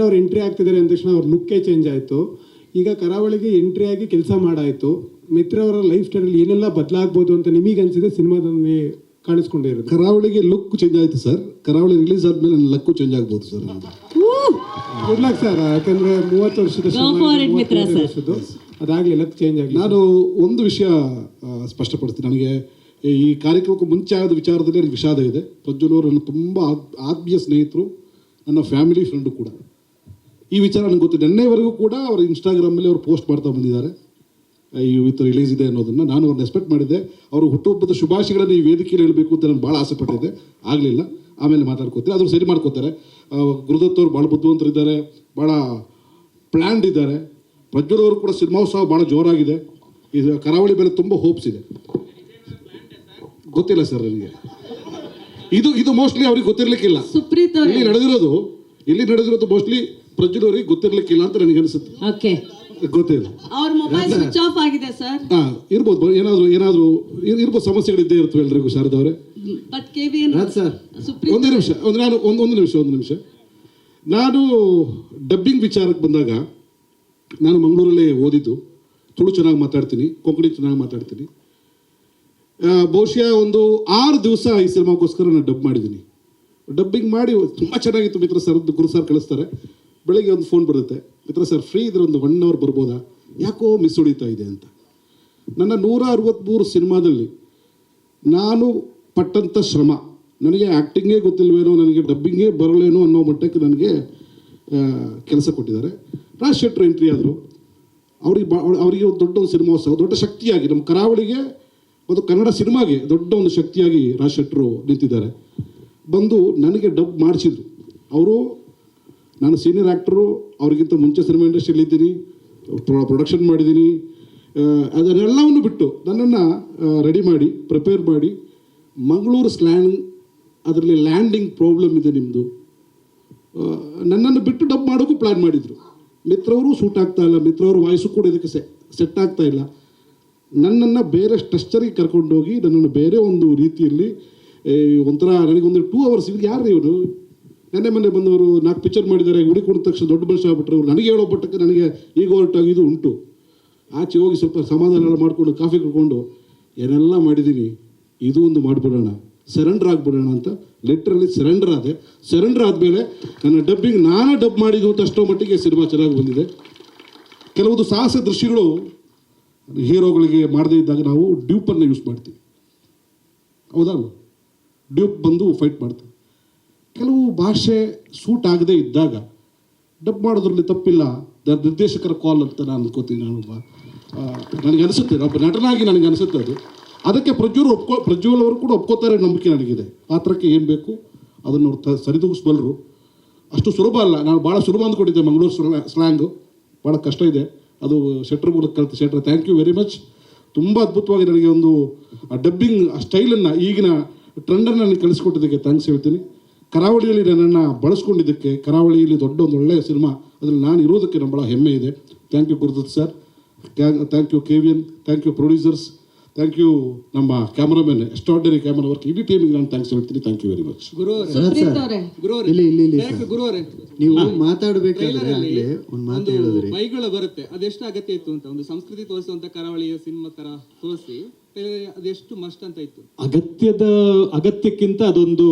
ಅವ್ರು ಎಂಟ್ರಿ ಆಗ್ತಿದ್ದಾರೆ ಅಂದ ತಕ್ಷಣ ಅವ್ರ ಲುಕ್ಕೇ ಚೇಂಜ್ ಆಯಿತು. ಈಗ ಕರಾವಳಿಗೆ ಎಂಟ್ರಿ ಆಗಿ ಕೆಲಸ ಮಾಡಾಯಿತು. ಮಿತ್ರ ಅವರ ಲೈಫ್ ಸ್ಟೈಲಲ್ಲಿ ಏನೆಲ್ಲ ಬದಲಾಗ್ಬೋದು ಅಂತ ನಿಮಗೆ ಅನಿಸಿದೆ ಸಿನಿಮಾದಲ್ಲಿ ಕಾಣಿಸ್ಕೊಂಡೇ ಇರೋದು? ಕರಾವಳಿಗೆ ಲುಕ್ ಚೇಂಜ್ ಆಯಿತು ಸರ್. ಕರಾವಳಿ ರಿಲೀಸ್ ಆದಮೇಲೆ ನನ್ನ ಲಕ್ಕು ಚೇಂಜ್ ಆಗ್ಬೋದು ಸರ್. Good luck sir. ಯಾಕಂದರೆ 30 ವರ್ಷದ ಅದಾಗಲಿ ಲಕ್ ಚೇಂಜ್ ಆಗಲಿ. ನಾನು ಒಂದು ವಿಷಯ ಸ್ಪಷ್ಟಪಡ್ತೀನಿ. ನನಗೆ ಈ ಕಾರ್ಯಕ್ರಮಕ್ಕೆ ಮುಂಚೆ ಆದ ವಿಚಾರದಲ್ಲಿ ನನಗೆ ವಿಷಾದ ಇದೆ. ಪ್ರಜ್ವಲ್ ಅವರು ನನ್ನ ತುಂಬ ಆತ್ಮೀಯ ಸ್ನೇಹಿತರು, ನನ್ನ ಫ್ಯಾಮಿಲಿ ಫ್ರೆಂಡು ಕೂಡ. ಈ ವಿಚಾರ ನನಗೆ ಗೊತ್ತು. ನೆನ್ನೆವರೆಗೂ ಕೂಡ ಅವರು ಇನ್ಸ್ಟಾಗ್ರಾಮಲ್ಲಿ ಅವರು ಪೋಸ್ಟ್ ಮಾಡ್ತಾ ಬಂದಿದ್ದಾರೆ ಇವತ್ತು ರಿಲೀಸ್ ಇದೆ ಅನ್ನೋದನ್ನು. ನಾನು ಅವ್ರನ್ನ ಎಕ್ಸ್ಪೆಕ್ಟ್ ಮಾಡಿದ್ದೆ. ಅವರು ಹುಟ್ಟುಹಬ್ಬದ ಶುಭಾಶಯಗಳನ್ನು ಈ ವೇದಿಕೆಯಲ್ಲಿ ಹೇಳಬೇಕು ಅಂತ ನಾನು ಭಾಳ ಆಸೆ ಪಟ್ಟಿದ್ದೆ. ಆಗಲಿಲ್ಲ, ಆಮೇಲೆ ಮಾತಾಡ್ಕೋತಾರೆ. ಅದ್ರ ಸರಿ ಮಾಡ್ಕೋತಾರೆ. ಗುರುದತ್ ಅವರು ಭಾಳ ಬುದ್ಧಿವಂತರಿದ್ದಾರೆ, ಭಾಳ ಪ್ಲ್ಯಾಂಡ್ ಇದ್ದಾರೆ. ಪ್ರಜ್ವಲ್ ಅವರು ಕೂಡ ಸಿನಿಮೋತ್ಸವ ಭಾಳ ಜೋರಾಗಿದೆ. ಇದು ಕರಾವಳಿ ಮೇಲೆ ತುಂಬ ಹೋಪ್ಸ್ ಇದೆ. ಗೊತ್ತಿಲ್ಲ ಸರ್ ನನಗೆ. ಇದು ಮೋಸ್ಟ್ಲಿ ಅವ್ರಿಗೆ ಗೊತ್ತಿರಲಿಕ್ಕಿಲ್ಲ. ಇಲ್ಲಿ ನಡೆದಿರೋದು ಮೋಸ್ಟ್ಲಿ ಪ್ರಜ್ವಲ್ ಅವರಿಗೆ ಗೊತ್ತಿರಲಿಕ್ಕಿಲ್ಲ ಅಂತ ನನಗೆ ಅನಿಸುತ್ತೆ. ಗೊತ್ತಿಲ್ಲ. ಅವ್ರ ಮೊಬೈಲ್ ಸ್ವಿಚ್ ಆಫ್ ಆಗಿದೆ ಸರ್. ಇರ್ಬೋದು, ಏನಾದರೂ ಇರ್ಬೋದು, ಸಮಸ್ಯೆಗಳಿದ್ದೇ ಇರ್ತವೆ ಎಲ್ರಿಗೂ. ಶಾರದವ್ರೆ ಒಂದು ನಿಮಿಷ. ನಾನು ಡಬ್ಬಿಂಗ್ ವಿಚಾರಕ್ಕೆ ಬಂದಾಗ ನಾನು ಮಂಗಳೂರಲ್ಲೇ ಓದಿದ್ದು. ತುಳು ಚೆನ್ನಾಗಿ ಮಾತಾಡ್ತೀನಿ, ಕೊಂಕಣಿ ಚೆನ್ನಾಗಿ ಮಾತಾಡ್ತೀನಿ. ಬಹುಶಃ ಒಂದು 6 ದಿವಸ ಈ ಸಿನಿಮಾಗೋಸ್ಕರ ನಾನು ಡಬ್ ಮಾಡಿದ್ದೀನಿ. ಡಬ್ಬಿಂಗ್ ಮಾಡಿ ತುಂಬ ಚೆನ್ನಾಗಿತ್ತು. ಮಿತ್ರ ಸರ್, ಗುರು ಸರ್ ಕಳಿಸ್ತಾರೆ. ಬೆಳಗ್ಗೆ ಒಂದು ಫೋನ್ ಬರುತ್ತೆ, ಮಿತ್ರ ಸರ್ ಫ್ರೀ ಇದ್ರೆ ಒಂದು 1 hour ಬರ್ಬೋದಾ, ಯಾಕೋ ಮಿಸ್ ಹೊಡಿತಾ ಇದೆ ಅಂತ. ನನ್ನ 163 ಸಿನಿಮಾದಲ್ಲಿ ನಾನು ಪಟ್ಟಂಥ ಶ್ರಮ, ನನಗೆ ಆ್ಯಕ್ಟಿಂಗೇ ಗೊತ್ತಿಲ್ವೇನೋ, ನನಗೆ ಡಬ್ಬಿಂಗೇ ಬರಲೇನೋ ಅನ್ನೋ ಮಟ್ಟಕ್ಕೆ ನನಗೆ ಕೆಲಸ ಕೊಟ್ಟಿದ್ದಾರೆ. ರಾಜ್ ಶೆಟ್ರು ಎಂಟ್ರಿ ಆದರು. ಅವರಿಗೆ ಒಂದು ದೊಡ್ಡ ಒಂದು ಸಿನಿಮೋತ್ಸವ, ದೊಡ್ಡ ಶಕ್ತಿಯಾಗಿ ನಮ್ಮ ಕರಾವಳಿಗೆ, ಒಂದು ಕನ್ನಡ ಸಿನಿಮಾಗೆ ದೊಡ್ಡ ಒಂದು ಶಕ್ತಿಯಾಗಿ ರಾಜ್ ಶೆಟ್ರು ನಿಂತಿದ್ದಾರೆ. ಬಂದು ನನಗೆ ಡಬ್ ಮಾಡಿಸಿದ್ರು ಅವರು. ನಾನು ಸೀನಿಯರ್ ಆ್ಯಕ್ಟರು, ಅವ್ರಿಗಿಂತ ಮುಂಚೆ ಸಿನಿಮಾ ಇಂಡಸ್ಟ್ರಿಯಲ್ಲಿ ಇದ್ದೀನಿ, ಪ್ರೊಡಕ್ಷನ್ ಮಾಡಿದ್ದೀನಿ. ಅದನ್ನೆಲ್ಲವನ್ನು ಬಿಟ್ಟು ನನ್ನನ್ನು ರೆಡಿ ಮಾಡಿ, ಪ್ರಿಪೇರ್ ಮಾಡಿ, ಮಂಗಳೂರು ಸ್ಲ್ಯಾಂಗ್, ಅದರಲ್ಲಿ ಲ್ಯಾಂಡಿಂಗ್ ಪ್ರಾಬ್ಲಮ್ ಇದೆ ನಿಮ್ಮದು, ನನ್ನನ್ನು ಬಿಟ್ಟು ಡಬ್ ಮಾಡೋಕ್ಕೂ ಪ್ಲ್ಯಾನ್ ಮಾಡಿದರು. ಮಿತ್ರವರು ಸೂಟ್ ಆಗ್ತಾ ಇಲ್ಲ, ಮಿತ್ರವರು ವಾಯ್ಸು ಕೂಡ ಇದಕ್ಕೆ ಸೆಟ್ ಆಗ್ತಾ ಇಲ್ಲ. ನನ್ನನ್ನು ಬೇರೆ ಸ್ಟ್ರಕ್ಚರಿಗೆ ಕರ್ಕೊಂಡೋಗಿ ನನ್ನನ್ನು ಬೇರೆ ಒಂದು ರೀತಿಯಲ್ಲಿ ಒಂಥರ ನನಗೊಂದು 2 hours ಯಾರು ಇವರು ಮೊನ್ನೆ ಬಂದವರು 4 ಪಿಕ್ಚರ್ ಮಾಡಿದ್ದಾರೆ, ಹುಡುಕೊಂಡ ತಕ್ಷಣ ದೊಡ್ಡ ಮನುಷ್ಯ ಆಗ್ಬಿಟ್ರೆ ಅವ್ರು. ನನಗೆ ಹೇಳೋ ಪಟ್ಟಕ್ಕೆ ನನಗೆ ಈಗ ಹೊರಟಾಗಿದ್ದು ಉಂಟು. ಆಚೆ ಹೋಗಿ ಸ್ವಲ್ಪ ಸಮಾಧಾನ ಎಲ್ಲ ಮಾಡಿಕೊಂಡು ಕಾಫಿ ಕುಡ್ಕೊಂಡು ಏನೆಲ್ಲ ಮಾಡಿದ್ದೀನಿ, ಇದು ಒಂದು ಮಾಡಿಬಿಡೋಣ, ಸರೆಂಡರ್ ಆಗಿಬಿಡೋಣ ಅಂತ ಲೆಟ್ರಲ್ಲಿ ಸರೆಂಡರ್ ಆದೆ. ಸರೆಂಡರ್ ಆದಮೇಲೆ ನನ್ನ ಡಬ್ಬಿಂಗ್ ನಾನೇ ಡಬ್ ಮಾಡಿದ್ದು ಅಂತ ಅಷ್ಟೋ ಮಟ್ಟಿಗೆ ಸಿನಿಮಾ ಚೆನ್ನಾಗಿ ಬಂದಿದೆ. ಕೆಲವೊಂದು ಸಾಹಸ ದೃಶ್ಯಗಳು ಹೀರೋಗಳಿಗೆ ಮಾಡದೇ ಇದ್ದಾಗ ನಾವು ಡ್ಯೂಪನ್ನು ಯೂಸ್ ಮಾಡ್ತೀವಿ, ಹೌದಾ? ಡ್ಯೂಪ್ ಬಂದು ಫೈಟ್ ಮಾಡ್ತೀವಿ. ಕೆಲವು ಭಾಷೆ ಸೂಟ್ ಆಗದೇ ಇದ್ದಾಗ ಡಬ್ ಮಾಡೋದ್ರಲ್ಲಿ ತಪ್ಪಿಲ್ಲ, ನಿರ್ದೇಶಕರ ಕಾಲ್ ಅಂತ ನಾನು ಅನ್ಕೋತೀನಿ. ನನಗೆ ಅನಿಸುತ್ತೆ, ಒಬ್ಬ ನಟನಾಗಿ ನನಗೆ ಅನಿಸುತ್ತೆ ಅದು. ಅದಕ್ಕೆ ಪ್ರಜ್ವಲ್ ಅವರು ಕೂಡ ಒಪ್ಕೋತಾರೆ ನಂಬಿಕೆ ನನಗಿದೆ. ಪಾತ್ರಕ್ಕೆ ಏನು ಬೇಕು ಅದನ್ನು ಅವ್ರು ಸರಿದೂಗಿಸ್ಬಲ್ಲರು. ಅಷ್ಟು ಸುಲಭ ಅಲ್ಲ. ನಾನು ಭಾಳ ಸುಲಭ ಅಂದ್ಕೊಂಡಿದ್ದೆ. ಮಂಗಳೂರು ಸ್ಲ್ಯಾಂಗು ಭಾಳ ಕಷ್ಟ ಇದೆ. ಅದು ಶೆಟ್ರ್ ಮೂಲಕ ಕಲಿತು. ಶೆಟ್ರ್, ಥ್ಯಾಂಕ್ ಯು ವೆರಿ ಮಚ್. ತುಂಬ ಅದ್ಭುತವಾಗಿ ನನಗೆ ಒಂದು ಡಬ್ಬಿಂಗ್ ಸ್ಟೈಲನ್ನು, ಈಗಿನ ಟ್ರೆಂಡನ್ನು ನನಗೆ ಕಳಿಸ್ಕೊಟ್ಟಿದ್ದಕ್ಕೆ ಥ್ಯಾಂಕ್ಸ್ ಹೇಳ್ತೀನಿ. ಕರಾವಳಿಯಲ್ಲಿ ನನ್ನನ್ನು ಬಳಸ್ಕೊಂಡಿದ್ದಕ್ಕೆ, ಕರಾವಳಿಯಲ್ಲಿ ದೊಡ್ಡ ಒಂದು ಒಳ್ಳೆಯ ಸಿನಿಮಾ ಅದರಲ್ಲಿ ನಾನು ಇರೋದಕ್ಕೆ ನಮ್ಮ ಭಾಳ ಹೆಮ್ಮೆ ಇದೆ. Thank you Gurudatt sir, thank you KVN, thank you producers, thank you ನಮ್ಮ ಕ್ಯಾಮ್ರಾಮನ್, ಎಕ್ಸ್ಟ್ರಾರ್ಡಿನರಿ ಕ್ಯಾಮ್ರಾ ವರ್ಕ್, ಇಡೀ ಟೀಮಿಗೆ ನಾನು ಥ್ಯಾಂಕ್ಸ್ ಹೇಳ್ತೀನಿ. Thank you very much. ನೀವು ಮಾತಾಡಬೇಕಾದ್ರೆ ಒಂದು ಮಾತು ಹೇಳಿದ್ರಿ, ಬೈಗಳು ಬರುತ್ತೆ, ಅದೆಷ್ಟು ಅಗತ್ಯ ಇತ್ತು ಅಂತ. ಒಂದು ಸಂಸ್ಕೃತಿ ತೋರಿಸುವಂತ ಕರಾವಳಿಯ ಸಿನಿಮಾ ತರ ತೋರಿಸಿ ಅದೆಷ್ಟು ಮಸ್ಟ್ ಅಂತ ಇತ್ತು. ಅಗತ್ಯಕ್ಕಿಂತ ಅದೊಂದು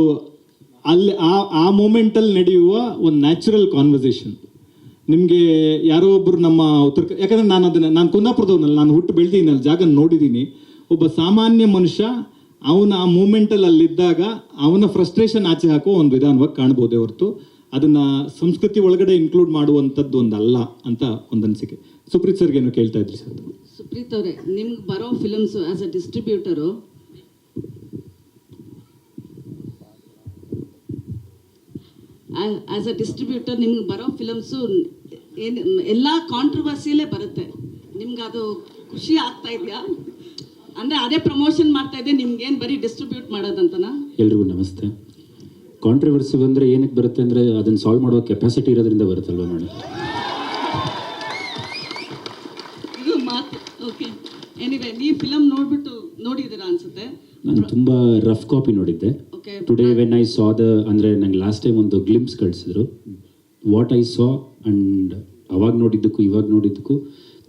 ಅಲ್ಲಿ ಆ ಮೂಮೆಂಟಲ್ಲಿ ನಡೆಯುವ ಒಂದು ನ್ಯಾಚುರಲ್ ಕಾನ್ವರ್ಸೇಷನ್. ನಿಮಗೆ ಯಾರೋ ಒಬ್ಬರು ನಮ್ಮ ಯಾಕಂದರೆ ನಾನು ಕುಂದಾಪುರದವನಲ್ಲಿ, ನಾನು ಹುಟ್ಟು ಬೆಳೆದಿದ್ದೀನಿ, ಅಲ್ಲಿ ಜಾಗ ನೋಡಿದ್ದೀನಿ. ಒಬ್ಬ ಸಾಮಾನ್ಯ ಮನುಷ್ಯ ಅವನ ಆ ಮೂಮೆಂಟಲ್ಲಿ ಅಲ್ಲಿದ್ದಾಗ ಅವನ ಫ್ರಸ್ಟ್ರೇಷನ್ ಆಚೆ ಹಾಕೋ ಒಂದು ವಿಧಾನವಾಗಿ ಕಾಣ್ಬೋದೇ ಹೊರತು ಅದನ್ನು ಸಂಸ್ಕೃತಿ ಒಳಗಡೆ ಇನ್ಕ್ಲೂಡ್ ಮಾಡುವಂಥದ್ದು ಒಂದಲ್ಲ ಅಂತ ಒಂದು ಅನಿಸಿಕೆ. ಸುಪ್ರೀತ್ ಸರ್ಗೆ ಏನೋ ಕೇಳ್ತಾ ಇದ್ರಿ ಸರ್. ಸುಪ್ರೀತ್ ಅವರೇ, ನಿಮ್ಗೆ ಬರೋ ಫಿಲಮ್ಸು ಆ್ಯಸ್ ಅ ಡಿಸ್ಟ್ರಿಬ್ಯೂಟರು ನಿಮ್ಗೆ ಬರೋ ಫಿಲಮ್ಸು ಏನು ಎಲ್ಲ ಕಾಂಟ್ರವರ್ಸಿಯಲ್ಲೇ ಬರುತ್ತೆ. ನಿಮ್ಗೆ ಅದು ಖುಷಿ ಆಗ್ತಾ ಇದೆಯಾ? ಅಂದರೆ ಅದೇ ಪ್ರಮೋಷನ್ ಮಾಡ್ತಾ ಇದೆ, ನಿಮ್ಗೇನು ಬರೀ ಡಿಸ್ಟ್ರಿಬ್ಯೂಟ್ ಮಾಡೋದಂತನಾ? ಎಲ್ರಿಗೂ ನಮಸ್ತೆ. ಕಾಂಟ್ರವರ್ಸಿ ಬಂದರೆ ಏನಕ್ಕೆ ಬರುತ್ತೆ ಅಂದರೆ ಅದನ್ನು ಸಾಲ್ವ್ ಮಾಡುವ ಕೆಪಾಸಿಟಿ ಇರೋದ್ರಿಂದ ಬರುತ್ತಲ್ವ ಮೇಡಮ್. ಇದು ಮಾತು. ಓಕೆ, ಎನಿವೆ, ನೀವು ಫಿಲಮ್ ನೋಡಿದ್ದೀರಾ ಅನ್ಸುತ್ತೆ. ನಾನು ತುಂಬ ರಫ್ ಕಾಪಿ ನೋಡಿದ್ದೆ. ಟುಡೇ ವೆನ್ ಐ ಸಾ ಅಂದರೆ ನಂಗೆ ಲಾಸ್ಟ್ ಟೈಮ್ ಒಂದು ಗ್ಲಿಮ್ಸ್ ಕಳಿಸಿದ್ರು. ವಾಟ್ ಐ ಸಾ ಆ್ಯಂಡ್ ಅವಾಗ ನೋಡಿದ್ದಕ್ಕೂ ಇವಾಗ ನೋಡಿದ್ದಕ್ಕೂ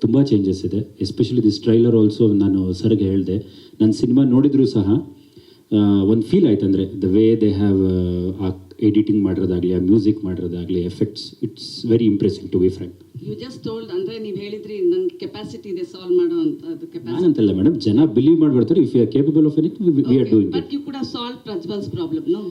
ತುಂಬ ಚೇಂಜಸ್ ಇದೆ. ಎಸ್ಪೆಷಲಿ ದಿಸ್ ಟ್ರೈಲರ್ ಆಲ್ಸೋ ನಾನು ಸರ್ಗೆ ಹೇಳಿದೆ, ನಾನು ಸಿನಿಮಾ ನೋಡಿದರೂ ಸಹ ಒಂದು ಫೀಲ್ ಆಯ್ತು. ಅಂದರೆ ದ ವೇ ದೇ ಹ್ಯಾವ್ ಆ ಎಡಿಟಿಂಗ್ ಮಾಡಿರೋದಾಗಲಿ, ಆ ಮ್ಯೂಸಿಕ್ ಮಾಡಿರೋದಾಗಲಿ, effects, it's very impressing to be frank. You just told, ಅಂದರೆ ನೀವು ಹೇಳಿದ್ರಿ ನನ್ನ ಕೆಪಾಸಿಟಿ ಇದೆ ಸಾಲ್ವ್ ಮಾಡೋ ಅಂತ ಕೆಪಾಸಿಟಿ. ನಾನಂತಲ್ಲ ಮೇಡಮ್, ಜನ ಬಿಲೀವ್ ಮಾಡಿಬಿಡ್ತಾರೆ. If you are capable of anything we are doing but you could have solve Prajwal's problem, no?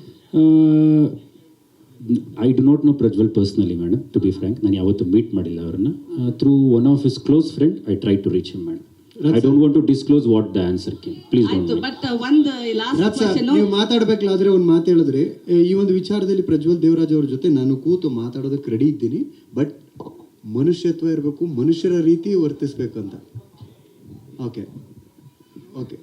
I do not know Prajwal personally madam, to be frank. ನಾನು ಯಾವತ್ತೂ ಮೀಟ್ ಮಾಡಿಲ್ಲ ಅವ್ರನ್ನ. Through one of his close friend I try to reach him madam. I don't want to disclose what the answer came, please don't. ಆಯ್ತು, but ಒಂದು last Raj sir, question. ನೀವು ಮಾತಾಡ್ಬೇಕಾದ್ರೆ ಒಂದು ಮಾತು ಹೇಳಿದ್ರಿ, ಈ ಒಂದು ವಿಚಾರದಲ್ಲಿ ಪ್ರಜ್ವಲ್ ದೇವರಾಜ್ ಅವ್ರ ಜೊತೆ ನಾನು ಕೂತು ಮಾತಾಡೋದಕ್ಕೆ ರೆಡಿ ಇದ್ದೀನಿ, ಬಟ್ ಮನುಷ್ಯತ್ವ ಇರಬೇಕು, ಮನುಷ್ಯರ ರೀತಿ ವರ್ತಿಸ್ಬೇಕು ಅಂತ. ಓಕೆ ಓಕೆ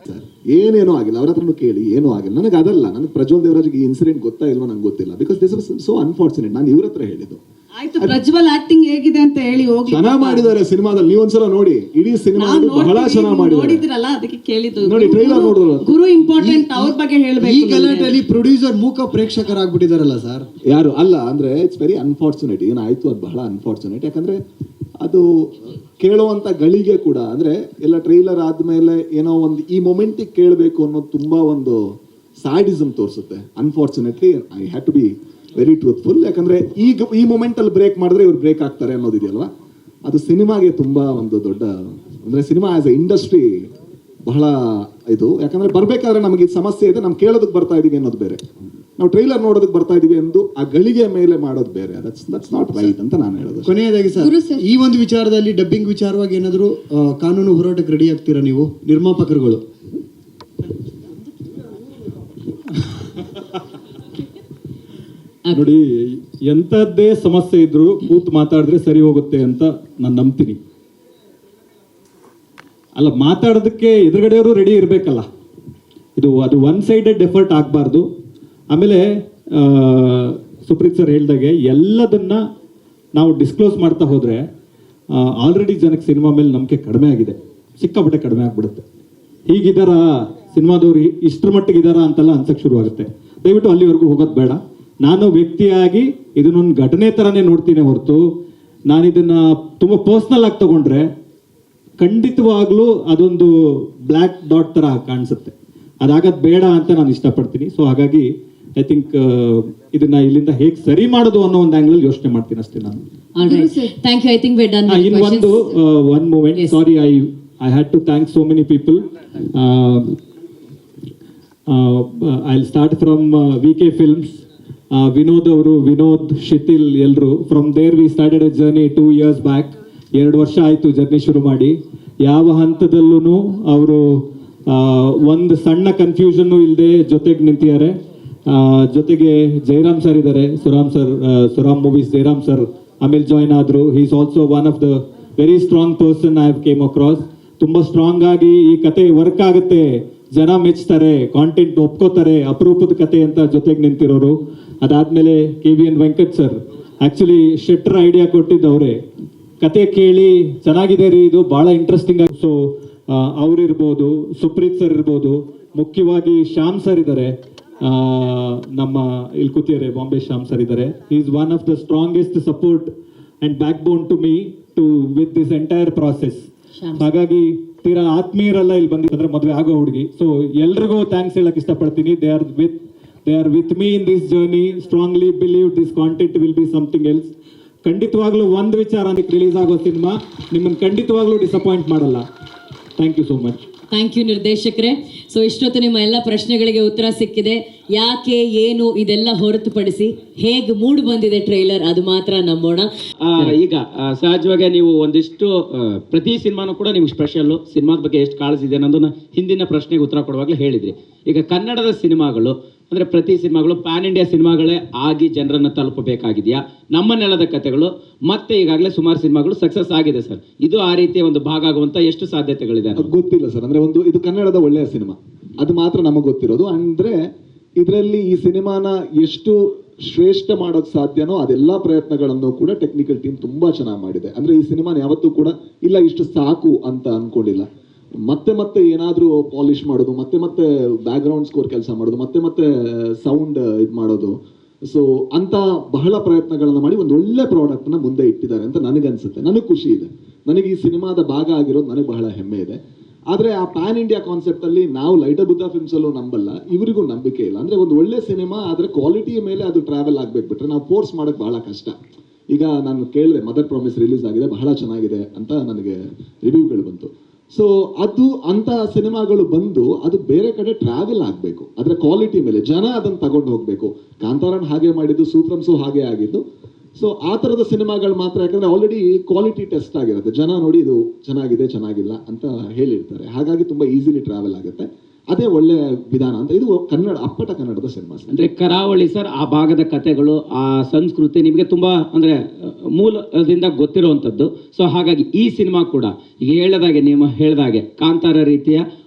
ಸರ್, ಏನೇನೋ ಆಗಿಲ್ಲ, ಅವ್ರ ಹತ್ರನೂ ಕೇಳಿ ಏನೂ ಆಗಿಲ್ಲ. ನನಗೆ ಅದಲ್ಲ, ನನಗೆ ಪ್ರಜ್ವಲ್ ದೇವರಾಜ್ಗೆ ಈ ಇನ್ಸಿಡೆಂಟ್ ಗೊತ್ತಾ ಇಲ್ವಾ ನಂಗೆ ಗೊತ್ತಿಲ್ಲ. Because this is so unfortunate. ನಾನು ಇವ್ರ ಹತ್ರ ಹೇಳಿದ್ದು. ಆಯ್ತು, ಪ್ರಜ್ವಲ್ ಆಕ್ಟಿಂಗ್ ಹೇಗಿದೆ ಅಂತ ಹೇಳಿ ಹೋಗಿ. ಚೆನ್ನಾಗಿ ಮಾಡಿದ್ದಾರೆ ಸಿನಿಮಾದಲ್ಲಿ, ನೀವೊಂದ್ಸಲ ನೋಡಿ. ಇಡೀ ಸಿನಿಮಾ ಬಹಳ ಚೆನ್ನಾಗಿ ಮಾಡಿದ್ದಾರೆ. ನೋಡಿದ್ರಲ್ಲ, ಅದಕ್ಕೆ ಕೇಳಿದ್ದು. ನೋಡಿ, ಟ್ರೈಲರ್ ನೋಡಿದ್ರು. ಗುರು ಇಂಪಾರ್ಟೆಂಟ್, ಅವ್ರ ಬಗ್ಗೆ ಈ ಹೇಳ್ಬೇಕು. ಗಲಾಟೆಯಲ್ಲಿ ಪ್ರೊಡ್ಯೂಸರ್ ಮೂಕ ಪ್ರೇಕ್ಷಕರಾಗ್ಬಿಟ್ಟಿದಾರಲ್ಲ ಸರ್. ಯಾರು ಅಲ್ಲ ಅಂದ್ರೆ ಇಟ್ಸ್ ವೆರಿ ಅನ್ಫಾರ್ಚುನೇಟ್. ಏನಾಯ್ತು ಅದು ಬಹಳ ಅನ್ಫಾರ್ಚುನೇಟ್. ಯಾಕಂದ್ರೆ ಅದು ಕೇಳುವಂತ ಗಳಿಗೆ ಕೂಡ, ಅಂದ್ರೆ ಎಲ್ಲ ಟ್ರೈಲರ್ ಆದ್ಮೇಲೆ ಏನೋ ಒಂದು ಈ ಮೊಮೆಂಟಿಗೆ ಕೇಳಬೇಕು ಅನ್ನೋದು ತುಂಬಾ ಒಂದು ಸ್ಯಾಡಿಸಮ್ ತೋರಿಸುತ್ತೆ. Unfortunately I had to be very truthful. ಯಾಕಂದ್ರೆ ಈಗ ಈ ಮೊಮೆಂಟ್ ಅಲ್ಲಿ ಬ್ರೇಕ್ ಮಾಡಿದ್ರೆ ಇವ್ರು ಬ್ರೇಕ್ ಆಗ್ತಾರೆ ಅನ್ನೋದಿದೆಯಲ್ವಾ, ಅದು ಸಿನಿಮಾಗೆ ತುಂಬಾ ಒಂದು ದೊಡ್ಡ, ಅಂದ್ರೆ ಸಿನಿಮಾ ಆಸ್ ಎ ಇಂಡಸ್ಟ್ರಿ ಬಹಳ ಇದು. ಯಾಕಂದ್ರೆ ಬರ್ಬೇಕಾದ್ರೆ ನಮಗೆ ಇದು ಸಮಸ್ಯೆ ಇದೆ, ನಾವು ಕೇಳೋದಕ್ಕೆ ಬರ್ತಾ ಇದೀವಿ ಅನ್ನೋದು ಬೇರೆ, ನಾವು ಟ್ರೈಲರ್ ನೋಡೋದಕ್ಕೆ ಬರ್ತಾ ಇದೀವಿ ಎಂದು ಆ ಗಳಿಗೆ ಮೇಲೆ ಮಾಡೋದು ಬೇರೆ. ದಟ್ಸ್ ನಾಟ್ ರೈಟ್ ಅಂತ ನಾನು ಹೇಳೋದು. ಕೊನೆಯದಾಗಿ ಸರ್, ಈ ಒಂದು ವಿಚಾರದಲ್ಲಿ ಡಬ್ಬಿಂಗ್ ವಿಚಾರವಾಗಿ ಏನಾದರೂ ಕಾನೂನು ಹೋರಾಟಕ್ಕೆ ರೆಡಿ ಆಗ್ತೀರಾ ನೀವು ನಿರ್ಮಾಪಕರುಗಳು? ನೋಡಿ, ಎಂಥದ್ದೇ ಸಮಸ್ಯೆ ಇದ್ರೂ ಕೂತು ಮಾತಾಡಿದ್ರೆ ಸರಿ ಹೋಗುತ್ತೆ ಅಂತ ನಾನು ನಂಬ್ತೀನಿ. ಅಲ್ಲ, ಮಾತಾಡೋದಕ್ಕೆ ಎದುರುಗಡೆಯವರು ರೆಡಿ ಇರಬೇಕಲ್ಲ. ಅದು ಒನ್ ಸೈಡೆಡ್ ಎಫರ್ಟ್ ಆಗಬಾರ್ದು. ಆಮೇಲೆ ಸುಪ್ರೀತ್ ಸರ್ ಹೇಳ್ದಾಗೆ ಎಲ್ಲದನ್ನ ನಾವು ಡಿಸ್ಕ್ಲೋಸ್ ಮಾಡ್ತಾ ಹೋದರೆ ಆಲ್ರೆಡಿ ಜನಕ್ಕೆ ಸಿನಿಮಾ ಮೇಲೆ ನಂಬಿಕೆ ಕಡಿಮೆ ಆಗಿದೆ, ಸಿಕ್ಕಾಪಟ್ಟೆ ಕಡಿಮೆ ಆಗ್ಬಿಡುತ್ತೆ. ಹೀಗಿದಾರ ಸಿನಿಮಾದವ್ರು ಇಷ್ಟರ ಮಟ್ಟಿಗೆ ಇದಾರ ಅಂತೆಲ್ಲ ಅನ್ಸಕ್ಕೆ ಶುರುವಾಗುತ್ತೆ. ದಯವಿಟ್ಟು ಅಲ್ಲಿವರೆಗೂ ಹೋಗೋದು ಬೇಡ. ನಾನು ವ್ಯಕ್ತಿಯಾಗಿ ಇದನ್ನೊಂದು ಘಟನೆ ಥರನೇ ನೋಡ್ತೀನಿ ಹೊರತು ನಾನು ಇದನ್ನ ತುಂಬ ಪರ್ಸ್ನಲ್ ಆಗಿ ತಗೊಂಡ್ರೆ ಖಂಡಿತವಾಗ್ಲೂ ಅದೊಂದು ಬ್ಲ್ಯಾಕ್ ಡಾಟ್ ಥರ ಕಾಣಿಸುತ್ತೆ. ಅದಾಗದು ಬೇಡ ಅಂತ ನಾನು ಇಷ್ಟಪಡ್ತೀನಿ. ಸೊ ಹಾಗಾಗಿ ಐ ಥಿಂಕ್ ಇದನ್ನ ಇಲ್ಲಿಂದ ಹೇಗೆ ಸರಿ ಮಾಡೋದು ಅನ್ನೋ ಒಂದು ಆಂಗಲ್ ಯೋಚನೆ ಮಾಡ್ತೀನಿ ಅಷ್ಟೇ ನಾನು. Thank you. I think we're done with the questions. One moment. Yes. Sorry, I had to thank so many people. I'll start from VK Films. Vinod ಅವರು, ವಿನೋದ್, ಶಿಥಿಲ್ ಎಲ್ಲರೂ. From there we started a journey 2 years back. 2 ವರ್ಷ ಆಯಿತು journey ಶುರು ಮಾಡಿ. ಯಾವ ಹಂತದಲ್ಲೂ ಅವರು ಒಂದು ಸಣ್ಣ ಕನ್ಫ್ಯೂಷನ್ನು ಇಲ್ಲದೆ ಜೊತೆಗೆ ನಿಂತಿದ್ದಾರೆ. ಜೊತೆಗೆ ಜಯರಾಮ್ ಸರ್ ಇದ್ದಾರೆ, ಸುರಾಮ್ ಮೂವೀಸ್ ಜಯರಾಮ್ ಸರ್ ಆಮೇಲೆ ಜಾಯ್ನ್ ಆದರು. He is also one of the very strong person I have came across. ತುಂಬ ಸ್ಟ್ರಾಂಗ್ ಆಗಿ ಈ ಕತೆ ವರ್ಕ್ ಆಗುತ್ತೆ, ಜನ ಮೆಚ್ತಾರೆ, ಕಾಂಟೆಂಟ್ ಒಪ್ಕೋತಾರೆ, ಅಪರೂಪದ ಕತೆ ಅಂತ ಜೊತೆಗೆ ನಿಂತಿರೋರು. ಅದಾದ್ಮೇಲೆ KVN ವೆಂಕಟ್ ಸರ್, ಆಕ್ಚುಲಿ ಶೆಟ್ರ್ ಐಡಿಯಾ ಕೊಟ್ಟಿದ್ದವ್ರೆ. ಕತೆ ಕೇಳಿ ಚೆನ್ನಾಗಿದೆ ರೀ, ಇದು ಭಾಳ ಇಂಟ್ರೆಸ್ಟಿಂಗ್ ಆಗಿ. ಸೊ ಅವರಿರ್ಬೋದು, ಸುಪ್ರೀತ್ ಸರ್ ಇರ್ಬೋದು, ಮುಖ್ಯವಾಗಿ ಶ್ಯಾಮ್ ಸರ್ ಇದ್ದಾರೆ, ನಮ್ಮ ಇಲ್ಲಿ ಕೂತಿದ್ದಾರೆ ಬಾಂಬೆ ಶ್ಯಾಮ್ ಸರ್ ಇದ್ದಾರೆ. Is one of the strongest support and backbone to me with this entire process. ಹಾಗಾಗಿ ತೀರಾ ಆತ್ಮೀಯರೆಲ್ಲ ಇಲ್ಲಿ ಬಂದಿದ್ರೆ ಮದುವೆ ಆಗೋ ಹುಡುಗಿ. ಸೊ ಎಲ್ರಿಗೂ ಥ್ಯಾಂಕ್ಸ್ ಹೇಳಕ್ ಇಷ್ಟಪಡ್ತೀನಿ. They are with me in this journey. Strongly believe this content will be something else. ಖಂಡಿತವಾಗ್ಲೂ ಒಂದು ವಿಚಾರ, ಅದಕ್ಕೆ ರಿಲೀಸ್ ಆಗೋ ಸಿನಿಮಾ ನಿಮ್ಮನ್ನು ಖಂಡಿತವಾಗ್ಲೂ ಡಿಸಪಾಯಿಂಟ್ ಮಾಡಲ್ಲ. Thank you so much. Thank you ನಿರ್ದೇಶಕರೇ. ಸೊ ಇಷ್ಟೊತ್ತು ನಿಮ್ಮ ಎಲ್ಲ ಪ್ರಶ್ನೆಗಳಿಗೆ ಉತ್ತರ ಸಿಕ್ಕಿದೆ. ಯಾಕೆ, ಏನು, ಇದೆಲ್ಲ ಹೊರತುಪಡಿಸಿ ಹೇಗೆ ಮೂಡ್ ಬಂದಿದೆ ಟ್ರೈಲರ್, ಅದು ಮಾತ್ರ ನಂಬೋಣ. ಈಗ ಸಹಜವಾಗಿ ನೀವು ಒಂದಿಷ್ಟು ಪ್ರತಿ ಸಿನಿಮಾನು ಕೂಡ ನಿಮ್ಗೆ ಸ್ಪೆಷಲ್ಲು, ಸಿನಿಮಾದ ಬಗ್ಗೆ ಎಷ್ಟು ಕಾಳಜಿ ಇದೆ ಅನ್ನೋದನ್ನ ಹಿಂದಿನ ಪ್ರಶ್ನೆಗೆ ಉತ್ತರ ಕೊಡುವಾಗಲೇ ಹೇಳಿದ್ರಿ. ಈಗ ಕನ್ನಡದ ಸಿನಿಮಾಗಳು ಅಂದರೆ ಪ್ರತಿ ಸಿನಿಮಾಗಳು ಪ್ಯಾನ್ ಇಂಡಿಯಾ ಸಿನಿಮಾಗಳೇ ಆಗಿ ಜನರನ್ನು ತಲುಪಬೇಕಾಗಿದೆಯಾ? ನಮ್ಮ ನೆಲದ ಕಥೆಗಳು ಮತ್ತೆ ಈಗಾಗಲೇ ಸುಮಾರು ಸಿನಿಮಾಗಳು ಸಕ್ಸಸ್ ಆಗಿದೆ ಸರ್. ಇದು ಆ ರೀತಿಯ ಒಂದು ಭಾಗ ಆಗುವಂತ ಎಷ್ಟು ಸಾಧ್ಯತೆಗಳಿದೆ? ಗೊತ್ತಿಲ್ಲ ಸರ್. ಅಂದ್ರೆ ಇದು ಕನ್ನಡದ ಒಳ್ಳೆಯ ಸಿನಿಮಾ, ಅದು ಮಾತ್ರ ನಮಗೆ ಗೊತ್ತಿರೋದು. ಅಂದ್ರೆ ಇದರಲ್ಲಿ ಈ ಸಿನಿಮಾನ ಎಷ್ಟು ಶ್ರೇಷ್ಠ ಮಾಡೋಕ್ ಸಾಧ್ಯನೋ ಅದೆಲ್ಲ ಪ್ರಯತ್ನಗಳನ್ನು ಕೂಡ ಟೆಕ್ನಿಕಲ್ ಟೀಮ್ ತುಂಬಾ ಚೆನ್ನಾಗಿ ಮಾಡಿದೆ. ಅಂದ್ರೆ ಈ ಸಿನಿಮಾನ ಯಾವತ್ತೂ ಕೂಡ ಇಲ್ಲ ಇಷ್ಟು ಸಾಕು ಅಂತ ಅನ್ಕೊಂಡಿಲ್ಲ. ಮತ್ತೆ ಏನಾದ್ರೂ ಪಾಲಿಶ್ ಮಾಡೋದು, ಮತ್ತೆ ಬ್ಯಾಕ್ ಗ್ರೌಂಡ್ ಸ್ಕೋರ್ ಕೆಲಸ ಮಾಡೋದು, ಮತ್ತೆ ಸೌಂಡ್ ಇದು ಮಾಡೋದು, ಸೊ ಅಂತ ಬಹಳ ಪ್ರಯತ್ನಗಳನ್ನ ಮಾಡಿ ಒಂದು ಒಳ್ಳೆ ಪ್ರಾಡಕ್ಟ್ನ ಮುಂದೆ ಇಟ್ಟಿದ್ದಾರೆ ಅಂತ ನನಗನ್ಸುತ್ತೆ. ನನಗೆ ಖುಷಿ ಇದೆ, ನನಗೆ ಈ ಸಿನಿಮಾದ ಭಾಗ ಆಗಿರೋದು ನನಗೆ ಬಹಳ ಹೆಮ್ಮೆ ಇದೆ. ಆದರೆ ಆ ಪ್ಯಾನ್ ಇಂಡಿಯಾ ಕಾನ್ಸೆಪ್ಟಲ್ಲಿ ನಾವು ಲೈಟರ್ ಬುದ್ಧ ಫಿಲ್ಮ್ಸಲ್ಲೂ ನಂಬಲ್ಲ, ಇವರಿಗೂ ನಂಬಿಕೆ ಇಲ್ಲ. ಅಂದರೆ ಒಂದು ಒಳ್ಳೆ ಸಿನಿಮಾ ಆದರೆ ಕ್ವಾಲಿಟಿಯ ಮೇಲೆ ಅದು ಟ್ರಾವೆಲ್ ಆಗಬೇಕು, ಬಿಟ್ರೆ ನಾವು ಫೋರ್ಸ್ ಮಾಡೋಕ್ಕೆ ಬಹಳ ಕಷ್ಟ. ಈಗ ನಾನು ಕೇಳಿದೆ, ಮದರ್ ಪ್ರಾಮಿಸ್ ರಿಲೀಸ್ ಆಗಿದೆ, ಬಹಳ ಚೆನ್ನಾಗಿದೆ ಅಂತ ನನಗೆ ರಿವ್ಯೂಗಳು ಬಂತು. ಸೊ ಅದು ಅಂತ ಸಿನಿಮಾಗಳು ಬಂದು ಅದು ಬೇರೆ ಕಡೆ ಟ್ರಾವೆಲ್ ಆಗಬೇಕು, ಅದರ ಕ್ವಾಲಿಟಿ ಮೇಲೆ ಜನ ಅದನ್ನು ತಗೊಂಡು ಹೋಗಬೇಕು. ಕಾಂತಾರನ್ ಹಾಗೆ ಮಾಡಿದ್ದು, ಸೂತ್ರಮ್ಸು ಹಾಗೆ ಆಗಿದ್ದು. ಸೊ ಆ ಥರದ ಸಿನಿಮಾಗಳು ಮಾತ್ರ, ಯಾಕಂದರೆ ಆಲ್ರೆಡಿ ಕ್ವಾಲಿಟಿ ಟೆಸ್ಟ್ ಆಗಿರುತ್ತೆ, ಜನ ನೋಡಿ ಇದು ಚೆನ್ನಾಗಿದೆ ಚೆನ್ನಾಗಿಲ್ಲ ಅಂತ ಹೇಳಿರ್ತಾರೆ, ಹಾಗಾಗಿ ತುಂಬ ಈಸಿಲಿ ಟ್ರಾವೆಲ್ ಆಗುತ್ತೆ. ಅದೇ ಒಳ್ಳೆ ವಿಧಾನ ಅಂತ. ಇದು ಕನ್ನಡ, ಅಪ್ಪಟ ಕನ್ನಡದ ಸಿನಿಮಾ. ಅಂದ್ರೆ ಕರಾವಳಿ ಸರ್, ಆ ಭಾಗದ ಕಥೆಗಳು, ಆ ಸಂಸ್ಕೃತಿ ನಿಮಗೆ ತುಂಬಾ ಅಂದ್ರೆ ಮೂಲದಿಂದ ಗೊತ್ತಿರುವಂಥದ್ದು. ಸೊ ಹಾಗಾಗಿ ಈ ಸಿನಿಮಾ ಕೂಡ ಈಗ ಹೇಳಿದಾಗೆ, ನೀವು ಹೇಳಿದಾಗೆ ಕಾಂತಾರ ರೀತಿಯ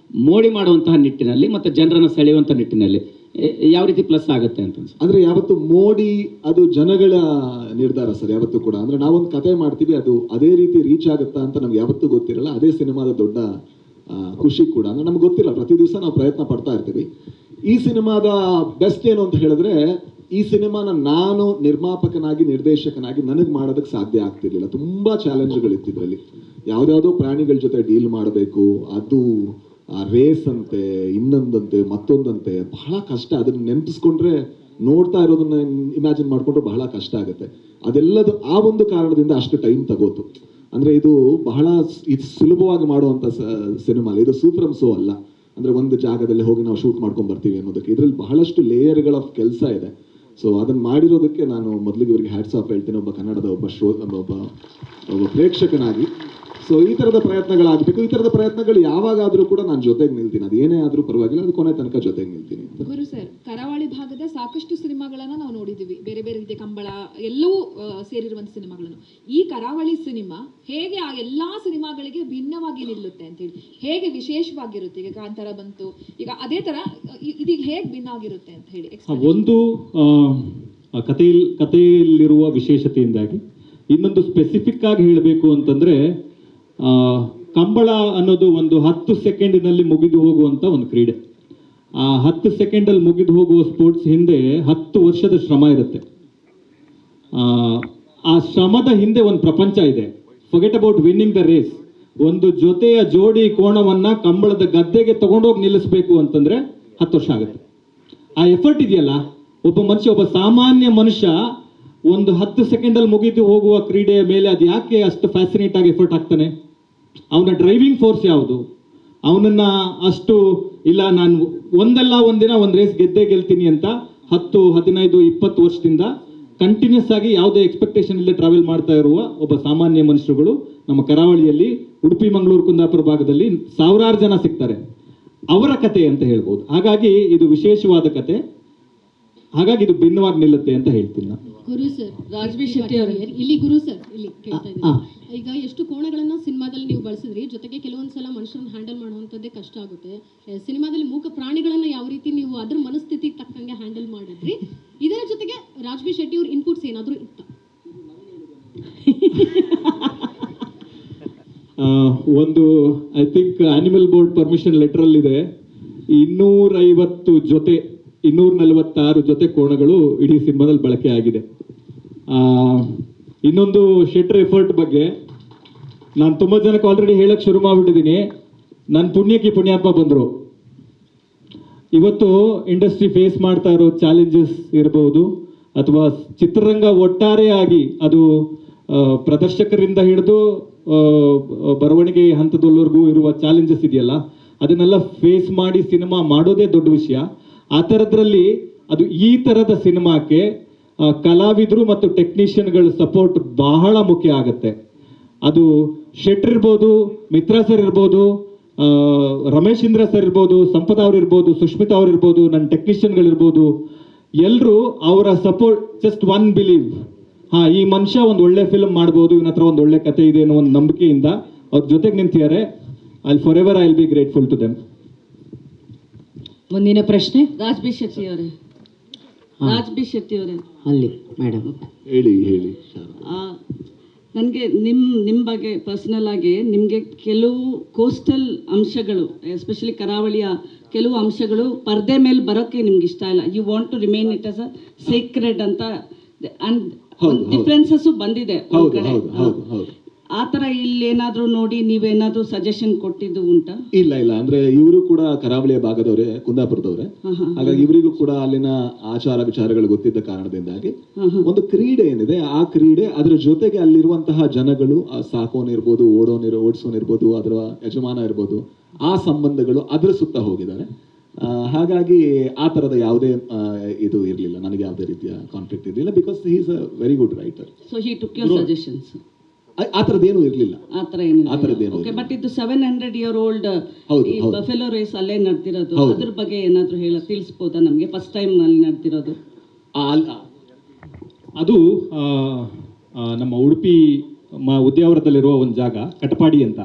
ಮೋಡಿ ಮಾಡುವಂತಹ ನಿಟ್ಟಿನಲ್ಲಿ ಮತ್ತೆ ಜನರನ್ನ ಸೆಳೆಯುವಂಥ ನಿಟ್ಟಿನಲ್ಲಿ ಯಾವ ರೀತಿ ಪ್ಲಸ್ ಆಗುತ್ತೆ ಅಂತ ಅಂದ್ರೆ ಯಾವತ್ತು ಮೋಡಿ ಅದು ಜನಗಳ ನಿರ್ಧಾರ ಸರ್, ಯಾವತ್ತೂ ಕೂಡ. ಅಂದ್ರೆ ನಾವೊಂದು ಕತೆ ಮಾಡ್ತೀವಿ, ಅದು ಅದೇ ರೀತಿ ರೀಚ್ ಆಗುತ್ತಾ ಅಂತ ನಮ್ಗೆ ಯಾವತ್ತೂ ಗೊತ್ತಿರಲ್ಲ. ಅದೇ ಸಿನಿಮಾದ ದೊಡ್ಡ ಖುಷಿ ಕೂಡ. ಅಂದ್ರೆ ನಮ್ಗೆ ಗೊತ್ತಿಲ್ಲ, ಪ್ರತಿ ದಿವಸ ನಾವು ಪ್ರಯತ್ನ ಪಡ್ತಾ ಇರ್ತೀವಿ. ಈ ಸಿನಿಮಾದ ಬೆಸ್ಟ್ ಏನು ಅಂತ ಹೇಳಿದ್ರೆ, ಈ ಸಿನಿಮಾನ ನಾನು ನಿರ್ಮಾಪಕನಾಗಿ ನಿರ್ದೇಶಕನಾಗಿ ನನಗೆ ಮಾಡೋದಕ್ಕೆ ಸಾಧ್ಯ ಆಗ್ತಿರ್ಲಿಲ್ಲ. ತುಂಬಾ ಚಾಲೆಂಜ್ಗಳಿತ್ತು ಇದರಲ್ಲಿ. ಯಾವ್ದಾವುದೋ ಪ್ರಾಣಿಗಳ ಜೊತೆ ಡೀಲ್ ಮಾಡಬೇಕು, ಅದು ಆ ರೇಸ್ ಅಂತೆ, ಇನ್ನೊಂದಂತೆ, ಮತ್ತೊಂದಂತೆ, ಬಹಳ ಕಷ್ಟ. ಅದನ್ನ ನೆನಪಿಸ್ಕೊಂಡ್ರೆ, ನೋಡ್ತಾ ಇರೋದನ್ನ ಇಮ್ಯಾಜಿನ್ ಮಾಡ್ಕೊಂಡ್ರೆ ಬಹಳ ಕಷ್ಟ ಆಗುತ್ತೆ. ಅದೆಲ್ಲದು ಆ ಒಂದು ಕಾರಣದಿಂದ ಅಷ್ಟು ಟೈಮ್ ತಗೋತು. ಅಂದ್ರೆ ಇದು ಬಹಳ ಸುಲಭವಾಗಿ ಮಾಡುವಂತ ಸಿನಿಮಾ ಅಲ್ಲ, ಇದು ಸೂತ್ರಮ್ಸೋ ಅಲ್ಲ. ಅಂದ್ರೆ ಒಂದು ಜಾಗದಲ್ಲಿ ಹೋಗಿ ನಾವು ಶೂಟ್ ಮಾಡ್ಕೊಂಡ್ ಬರ್ತೀವಿ ಅನ್ನೋದಕ್ಕೆ ಇದರಲ್ಲಿ ಬಹಳಷ್ಟು ಲೇಯರ್ಗಳ ಕೆಲಸ ಇದೆ. ಸೊ ಅದನ್ನ ಮಾಡಿರೋದಕ್ಕೆ ನಾನು ಮೊದಲಿಗೆ ಇವರಿಗೆ ಹ್ಯಾಟ್ಸ್ ಆಫ್ ಹೇಳ್ತೀನಿ, ಒಬ್ಬ ಕನ್ನಡದ ಒಬ್ಬ ಪ್ರೇಕ್ಷಕನಾಗಿ. ಸೊ ಈ ಥರದ ಪ್ರಯತ್ನಗಳಾಗಬೇಕು. ಈ ಥರದ ಪ್ರಯತ್ನಗಳು ಯಾವಾಗಾದರೂ ಕೂಡ ನಾನು ಜೊತೆಗೆ ನಿಲ್ತೀನಿ, ಅದು ಏನೇ ಆದರೂ ಪರವಾಗಿಲ್ಲ, ಅದು ಕೊನೆ ತನಕ ಜೊತೆಗೆ ನಿಲ್ತೀನಿ. ಗುರು ಸರ್, ಕರಾವಳಿ ಭಾಗದ ಸಾಕಷ್ಟು ಸಿನಿಮಾಗಳನ್ನ ನಾವು ನೋಡಿದ್ದೀವಿ, ಬೇರೆ ಬೇರೆ ರೀತಿಯ ಕಂಬಳ ಎಲ್ಲವೂ ಸೇರಿರುವಂಥ ಸಿನಿಮಾಗಳನ್ನು. ಈ ಕರಾವಳಿ ಸಿನಿಮಾ ಹೇಗೆ ಆ ಎಲ್ಲಾ ಸಿನಿಮಾಗಳಿಗೆ ಭಿನ್ನವಾಗಿ ನಿಲ್ಲುತ್ತೆ ಅಂತ ಹೇಳಿ, ಹೇಗೆ ವಿಶೇಷವಾಗಿರುತ್ತೆ? ಈಗ ಕಾಂತಾರ ಬಂತು, ಈಗ ಅದೇ ತರ ಇದೀಗ ಹೇಗೆ ಭಿನ್ನ ಆಗಿರುತ್ತೆ ಅಂತ ಹೇಳಿ. ಒಂದು ಕಥೆಯಲ್ಲಿರುವ ವಿಶೇಷತೆಯಿಂದಾಗಿ, ಇನ್ನೊಂದು ಸ್ಪೆಸಿಫಿಕ್ ಆಗಿ ಹೇಳಬೇಕು ಅಂತಂದ್ರೆ, ಕಂಬಳ ಅನ್ನೋದು ಒಂದು 10 ಸೆಕೆಂಡಿನಲ್ಲಿ ಮುಗಿದು ಹೋಗುವಂತ ಒಂದು ಕ್ರೀಡೆ. ಆ 10 ಸೆಕೆಂಡಲ್ಲಿ ಮುಗಿದು ಹೋಗುವ ಸ್ಪೋರ್ಟ್ಸ್ ಹಿಂದೆ 10 ವರ್ಷದ ಶ್ರಮ ಇರುತ್ತೆ. ಆ ಶ್ರಮದ ಹಿಂದೆ ಒಂದು ಪ್ರಪಂಚ ಇದೆ. Forget about winning the race. ಒಂದು ಜೊತೆಯ ಜೋಡಿ ಕೋಣವನ್ನ ಕಂಬಳದ ಗದ್ದೆಗೆ ತಗೊಂಡೋಗಿ ನಿಲ್ಲಿಸಬೇಕು ಅಂತಂದ್ರೆ 10 ವರ್ಷ ಆಗುತ್ತೆ. ಆ ಎಫರ್ಟ್ ಇದೆಯಲ್ಲ, ಒಬ್ಬ ಮನುಷ್ಯ, ಒಬ್ಬ ಸಾಮಾನ್ಯ ಮನುಷ್ಯ ಒಂದು 10 ಸೆಕೆಂಡಲ್ಲಿ ಮುಗಿದು ಹೋಗುವ ಕ್ರೀಡೆಯ ಮೇಲೆ ಅದು ಯಾಕೆ ಅಷ್ಟು ಫ್ಯಾಸಿನೇಟ್ ಆಗಿ ಎಫರ್ಟ್ ಆಗ್ತಾನೆ? ಅವನ ಡ್ರೈವಿಂಗ್ ಫೋರ್ಸ್ ಯಾವುದು? ಅವನನ್ನ ಅಷ್ಟು ಇಲ್ಲ, ನಾನು ಒಂದಲ್ಲ ಒಂದಿನ ಒಂದು ರೇಸ್ ಗೆಲ್ತೀನಿ ಅಂತ 10, 15, 20 ವರ್ಷದಿಂದ ಕಂಟಿನ್ಯೂಸ್ ಆಗಿ ಯಾವುದೇ ಎಕ್ಸ್ಪೆಕ್ಟೇಷನ್ ಇಲ್ಲದೆ ಟ್ರಾವೆಲ್ ಮಾಡ್ತಾ ಇರುವ ಒಬ್ಬ ಸಾಮಾನ್ಯ ಮನುಷ್ಯರುಗಳು ನಮ್ಮ ಕರಾವಳಿಯಲ್ಲಿ, ಉಡುಪಿ, ಮಂಗಳೂರು, ಕುಂದಾಪುರ ಭಾಗದಲ್ಲಿ ಸಾವಿರಾರು ಜನ ಸಿಗ್ತಾರೆ. ಅವರ ಕತೆ ಅಂತ ಹೇಳ್ಬೋದು. ಹಾಗಾಗಿ ಇದು ವಿಶೇಷವಾದ ಕತೆ, ಹಾಗಾಗಿ ಇದು ಭಿನ್ನವಾಗಿ ನಿಲ್ಲುತ್ತೆ ಅಂತ ಹೇಳ್ತೀನಿ ನಾನು. ಗುರು ಸರ್, ರಾಜ್ಬಿ ಶೆಟ್ಟಿ ಅವರು ಇಲ್ಲಿ ಗುರು ಸರ್ ಇಲ್ಲಿ ಕೇಳ್ತಾ ಇದ್ದೀನಿ. ಈಗ ಎಷ್ಟು ಕೋಣಗಳನ್ನ ಸಿನಿಮಾದಲ್ಲಿ ನೀವು ಬಳಸಿದ್ರಿ, ಜೊತೆಗೆ ಕೆಲವೊಂದ್ಸಲ ಮನುಷ್ಯರನ್ನ ಹ್ಯಾಂಡಲ್ ಮಾಡುವಂಥದ್ದೇ ಕಷ್ಟ ಆಗುತ್ತೆ. ಸಿನಿಮಾದಲ್ಲಿ ಮೂಕ ಪ್ರಾಣಿಗಳನ್ನ ಯಾವ ರೀತಿ ನೀವು ಅದ್ರ ಮನಸ್ಥಿತಿಗೆ ತಕ್ಕಂಗೆ ಹ್ಯಾಂಡಲ್ ಮಾಡಿದ್ರಿ, ಇದರ ಜೊತೆಗೆ ರಾಜ್ಬಿ ಶೆಟ್ಟಿ ಅವ್ರ ಇನ್ಪುಟ್ಸ್ ಏನಾದರೂ ಇತ್ತ? ಒಂದು I think animal board permission letter ಅಲ್ಲಿ ಇದೆ 250 ಜೊತೆ 246 ಜೊತೆ ಕೋಣಗಳು ಇಡೀ ಸಿನಿಮಾದಲ್ಲಿ ಬಳಕೆ ಆಗಿದೆ. ಇನ್ನೊಂದು ಶೆಟ್ರ್ ಎಫರ್ಟ್ ಬಗ್ಗೆ ನಾನು ತುಂಬ ಜನಕ್ಕೆ ಆಲ್ರೆಡಿ ಹೇಳಕ್ ಶುರು ಮಾಡಿಬಿಟ್ಟಿದ್ದೀನಿ. ನನ್ನ ಪುಣ್ಯಕ್ಕೆ ಪುಣ್ಯಾತ್ಮ ಬಂದರು. ಇವತ್ತು ಇಂಡಸ್ಟ್ರಿ ಫೇಸ್ ಮಾಡ್ತಾ ಇರೋ ಚಾಲೆಂಜಸ್ ಇರಬಹುದು, ಅಥವಾ ಚಿತ್ರರಂಗ ಒಟ್ಟಾರೆಯಾಗಿ ಅದು ಪ್ರದರ್ಶಕರಿಂದ ಹಿಡಿದು ಬರವಣಿಗೆ ಹಂತದವರೆಗೂ ಇರುವ ಚಾಲೆಂಜಸ್ ಇದೆಯಲ್ಲ, ಅದನ್ನೆಲ್ಲ ಫೇಸ್ ಮಾಡಿ ಸಿನಿಮಾ ಮಾಡೋದೇ ದೊಡ್ಡ ವಿಷಯ. ಆ ಥರದ್ರಲ್ಲಿ ಅದು ಈ ಥರದ ಸಿನಿಮಾಕ್ಕೆ ಕಲಾವಿದರು ಮತ್ತು ಟೆಕ್ನಿಷಿಯನ್ಗಳ ಸಪೋರ್ಟ್ ಬಹಳ ಮುಖ್ಯ ಆಗುತ್ತೆ. ಅದು ಶೆಟ್ರ್ ಇರ್ಬೋದು, ಮಿತ್ರಾ ಸರ್ ಇರ್ಬೋದು, ರಮೇಶ್ ಇಂದ್ರ ಸರ್ ಇರ್ಬೋದು, ಸಂಪದ ಅವ್ರು ಇರ್ಬೋದು, ಸುಷ್ಮಿತಾ ಅವ್ರು ಇರ್ಬೋದು, ನನ್ನ ಟೆಕ್ನಿಷಿಯನ್ಗಳಿರ್ಬೋದು, ಎಲ್ಲರೂ ಅವರ ಸಪೋರ್ಟ್, ಜಸ್ಟ್ ಒನ್ ಬಿಲೀವ್, ಈ ಮನುಷ್ಯ ಒಂದು ಒಳ್ಳೆ ಫಿಲ್ಮ್ ಮಾಡ್ಬೋದು, ಇವನ ಹತ್ರ ಒಂದು ಒಳ್ಳೆ ಕತೆ ಇದೆ ಅನ್ನೋ ಒಂದು ನಂಬಿಕೆಯಿಂದ ಅವ್ರ ಜೊತೆಗೆ ನಿಂತಿದ್ದಾರೆ. Forever I will be grateful to them. ಮುಂದಿನ ಪ್ರಶ್ನೆ ರಾಜ್ಬಿ ಶೆಟ್ಟಿ ಅವರೇ. ರಾಜ್ಬಿ ಶೆಟ್ಟಿ ಅವರೇ, ಅಲ್ಲಿ ಮೇಡಮ್ ಹೇಳಿ. ನನಗೆ ನಿಮ್ಮ ಬಗ್ಗೆ ಪರ್ಸ್ನಲ್ ಆಗಿ ನಿಮಗೆ ಕೆಲವು ಕೋಸ್ಟಲ್ ಅಂಶಗಳು ಎಸ್ಪೆಷಲಿ ಕರಾವಳಿಯ ಕೆಲವು ಅಂಶಗಳು ಪರ್ದೆ ಮೇಲೆ ಬರೋಕ್ಕೆ ನಿಮ್ಗೆ ಇಷ್ಟ ಇಲ್ಲ. You want to remain it as a secret ಅಂತ ಅಂಡ್ ಡಿಫ್ರೆನ್ಸಸ್ಸು ಬಂದಿದೆ ಒಂದ್ ಕಡೆ. ಆ ಥರ ಇಲ್ಲೇನಾದರೂ ನೋಡಿ ನೀವೇನಾದರೂ ಸಜೆಷನ್ ಕೊಟ್ಟಿದ್ದು ಉಂಟಾ? ಇಲ್ಲ ಅಂದ್ರೆ ಇವರು ಕೂಡ ಕರಾವಳಿಯ ಭಾಗದವರೇ, ಕುಂದಾಪುರದವರೇ. ಹಾಗಾಗಿ ಇವರಿಗೂ ಕೂಡ ಅಲ್ಲಿನ ಆಚಾರ ವಿಚಾರಗಳು ಗೊತ್ತಿದ್ದ ಕಾರಣದಿಂದಾಗಿ ಒಂದು ಕ್ರೀಡೆ ಏನಿದೆ, ಆ ಕ್ರೀಡೆ ಅದರ ಜೊತೆಗೆ ಅಲ್ಲಿರುವಂತಹ ಜನಗಳು, ಸಾಕೋನಿರ್ಬೋದು, ಓಡಿಸೋನಿರ್ಬೋದು, ಅದರ ಯಜಮಾನ ಇರ್ಬೋದು, ಆ ಸಂಬಂಧಗಳು ಅದರ ಸುತ್ತ ಹೋಗಿದ್ದಾರೆ. ಹಾಗಾಗಿ ಆ ತರದ ಯಾವುದೇ ಇದು ಇರಲಿಲ್ಲ, ನನಗೆ ಯಾವುದೇ ರೀತಿಯ ಕಾನ್ಫ್ಲಿಕ್ಟ್ ಇರಲಿಲ್ಲ. Because he is a very good writer. So he took your suggestions. ಆ ಥರದ್ದೇನು ಇರಲಿಲ್ಲ. ಓಕೆ, ಬಟ್ ಇದು 700-year-old ಈ ಬಫೆಲೋ ರೇಸ್ ಅಲ್ಲೇ ನಡೆದಿರೋದು, ಅದ್ರ ಬಗ್ಗೆ ಏನಾದರೂ ತಿಳಿಸ್ಬೋದಾ ನಮಗೆ? ಫಸ್ಟ್ ಟೈಮ್ ಅಲ್ಲಿ ನಡೆದಿರೋದು ಅದು ನಮ್ಮ ಉಡುಪಿ ಉದ್ಯಾವರದಲ್ಲಿರುವ ಒಂದು ಜಾಗ ಕಟಪಾಡಿ ಅಂತ.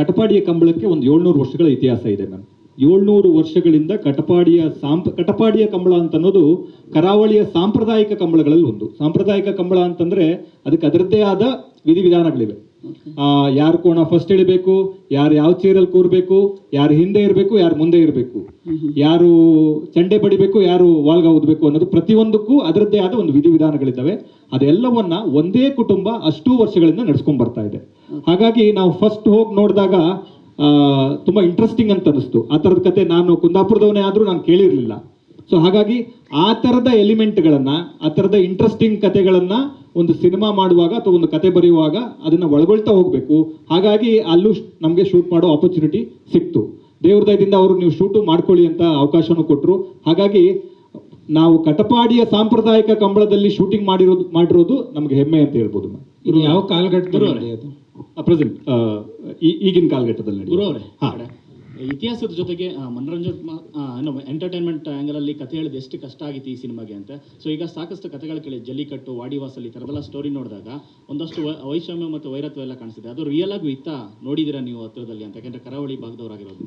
ಕಟಪಾಡಿಯ ಕಂಬಳಕ್ಕೆ ಒಂದು 700 ವರ್ಷಗಳ ಇತಿಹಾಸ ಇದೆ ಮ್ಯಾಮ್. 700 ವರ್ಷಗಳಿಂದ ಕಟಪಾಡಿಯ ಕಂಬಳ ಅಂತ ಅನ್ನೋದು ಕರಾವಳಿಯ ಸಾಂಪ್ರದಾಯಿಕ ಕಂಬಳಗಳಲ್ಲಿ ಒಂದು. ಸಾಂಪ್ರದಾಯಿಕ ಕಂಬಳ ಅಂತಂದ್ರೆ ಅದಕ್ಕೆ ಅದರದ್ದೇ ಆದ ವಿಧಿವಿಧಾನಗಳಿವೆ. ಯಾರು ಕೋಣ ಫಸ್ಟ್ ಇಳಿಬೇಕು, ಯಾರು ಯಾವ ಚೇರಲ್ಲಿ ಕೂರ್ಬೇಕು, ಯಾರು ಹಿಂದೆ ಇರಬೇಕು, ಯಾರು ಮುಂದೆ ಇರಬೇಕು, ಯಾರು ಚಂಡೆ ಬಡಿಬೇಕು, ಯಾರು ವಾಲ್ಗ ಓದಬೇಕು ಅನ್ನೋದು ಪ್ರತಿಯೊಂದಕ್ಕೂ ಅದರದ್ದೇ ಆದ ಒಂದು ವಿಧಿವಿಧಾನಗಳಿದ್ದಾವೆ. ಅದೆಲ್ಲವನ್ನ ಒಂದೇ ಕುಟುಂಬ ಅಷ್ಟೂ ವರ್ಷಗಳಿಂದ ನಡ್ಸ್ಕೊಂಡ್ ಬರ್ತಾ ಇದೆ. ಹಾಗಾಗಿ ನಾವು ಫಸ್ಟ್ ಹೋಗಿ ನೋಡಿದಾಗ ತುಂಬಾ ಇಂಟ್ರೆಸ್ಟಿಂಗ್ ಅಂತ ಅನಿಸ್ತು. ಆ ಥರದ ಕತೆ ನಾನು ಕುಂದಾಪುರದವನೇ ಆದ್ರೂ ನಾನು ಕೇಳಿರ್ಲಿಲ್ಲ. ಸೊ ಹಾಗಾಗಿ ಆ ಥರದ ಎಲಿಮೆಂಟ್ಗಳನ್ನ, ಆ ಥರದ ಇಂಟ್ರೆಸ್ಟಿಂಗ್ ಕತೆಗಳನ್ನ ಒಂದು ಸಿನಿಮಾ ಮಾಡುವಾಗ ಅಥವಾ ಒಂದು ಕತೆ ಬರೆಯುವಾಗ ಅದನ್ನ ಒಳಗೊಳ್ತಾ ಹೋಗ್ಬೇಕು. ಹಾಗಾಗಿ ಅಲ್ಲೂ ನಮಗೆ ಶೂಟ್ ಮಾಡೋ ಆಪರ್ಚುನಿಟಿ ಸಿಕ್ತು. ದೇವ್ರ ದಯದಿಂದ ಅವರು ನೀವು ಶೂಟು ಮಾಡ್ಕೊಳ್ಳಿ ಅಂತ ಅವಕಾಶನೂ ಕೊಟ್ಟರು. ಹಾಗಾಗಿ ನಾವು ಕಟಪಾಡಿಯ ಸಾಂಪ್ರದಾಯಿಕ ಕಂಬಳದಲ್ಲಿ ಶೂಟಿಂಗ್ ಮಾಡಿರೋದು ನಮಗೆ ಹೆಮ್ಮೆ ಅಂತ ಹೇಳ್ಬೋದು. ಇದು ಯಾವ ಕಾಲಘಟ್ಟದಲ್ಲಿ ಅದು? ಪ್ರೆಸೆಂಟ್ ಈಗಿನ ಕಾಲಘಟ್ಟದಲ್ಲಿ ನಡೆಯುತ್ತೆ. ಇತಿಹಾಸದ ಜೊತೆಗೆ ಮನೋರಂಜನೆ ಎಂಟರ್ಟೈನ್ಮೆಂಟ್ ಆ್ಯಂಗಲಲ್ಲಿ ಕಥೆ ಹೇಳಿದ ಎಷ್ಟು ಕಷ್ಟ ಆಗಿತ್ತು ಈ ಸಿನಿಮಾಗೆ ಅಂತ. ಸೊ ಈಗ ಸಾಕಷ್ಟು ಕಥೆಗಳು ಕೇಳಿ, ಜಲ್ಲಿಕಟ್ಟು, ವಾಡಿವಾಸಲ್, ಈ ಥರದೆಲ್ಲ ಸ್ಟೋರಿ ನೋಡಿದಾಗ ಒಂದಷ್ಟು ವೈಷಮ್ಯ ಮತ್ತು ವೈರತ್ವ ಎಲ್ಲ ಕಾಣಿಸಿದೆ. ಅದು ರಿಯಲ್ ಆಗಿ ಇತ್ತ ನೋಡಿದ್ದೀರಾ ನೀವು ಹತ್ರದಲ್ಲಿ ಅಂತ? ಯಾಕೆಂದರೆ ಕರಾವಳಿ ಭಾಗದವರಾಗಿರೋದು.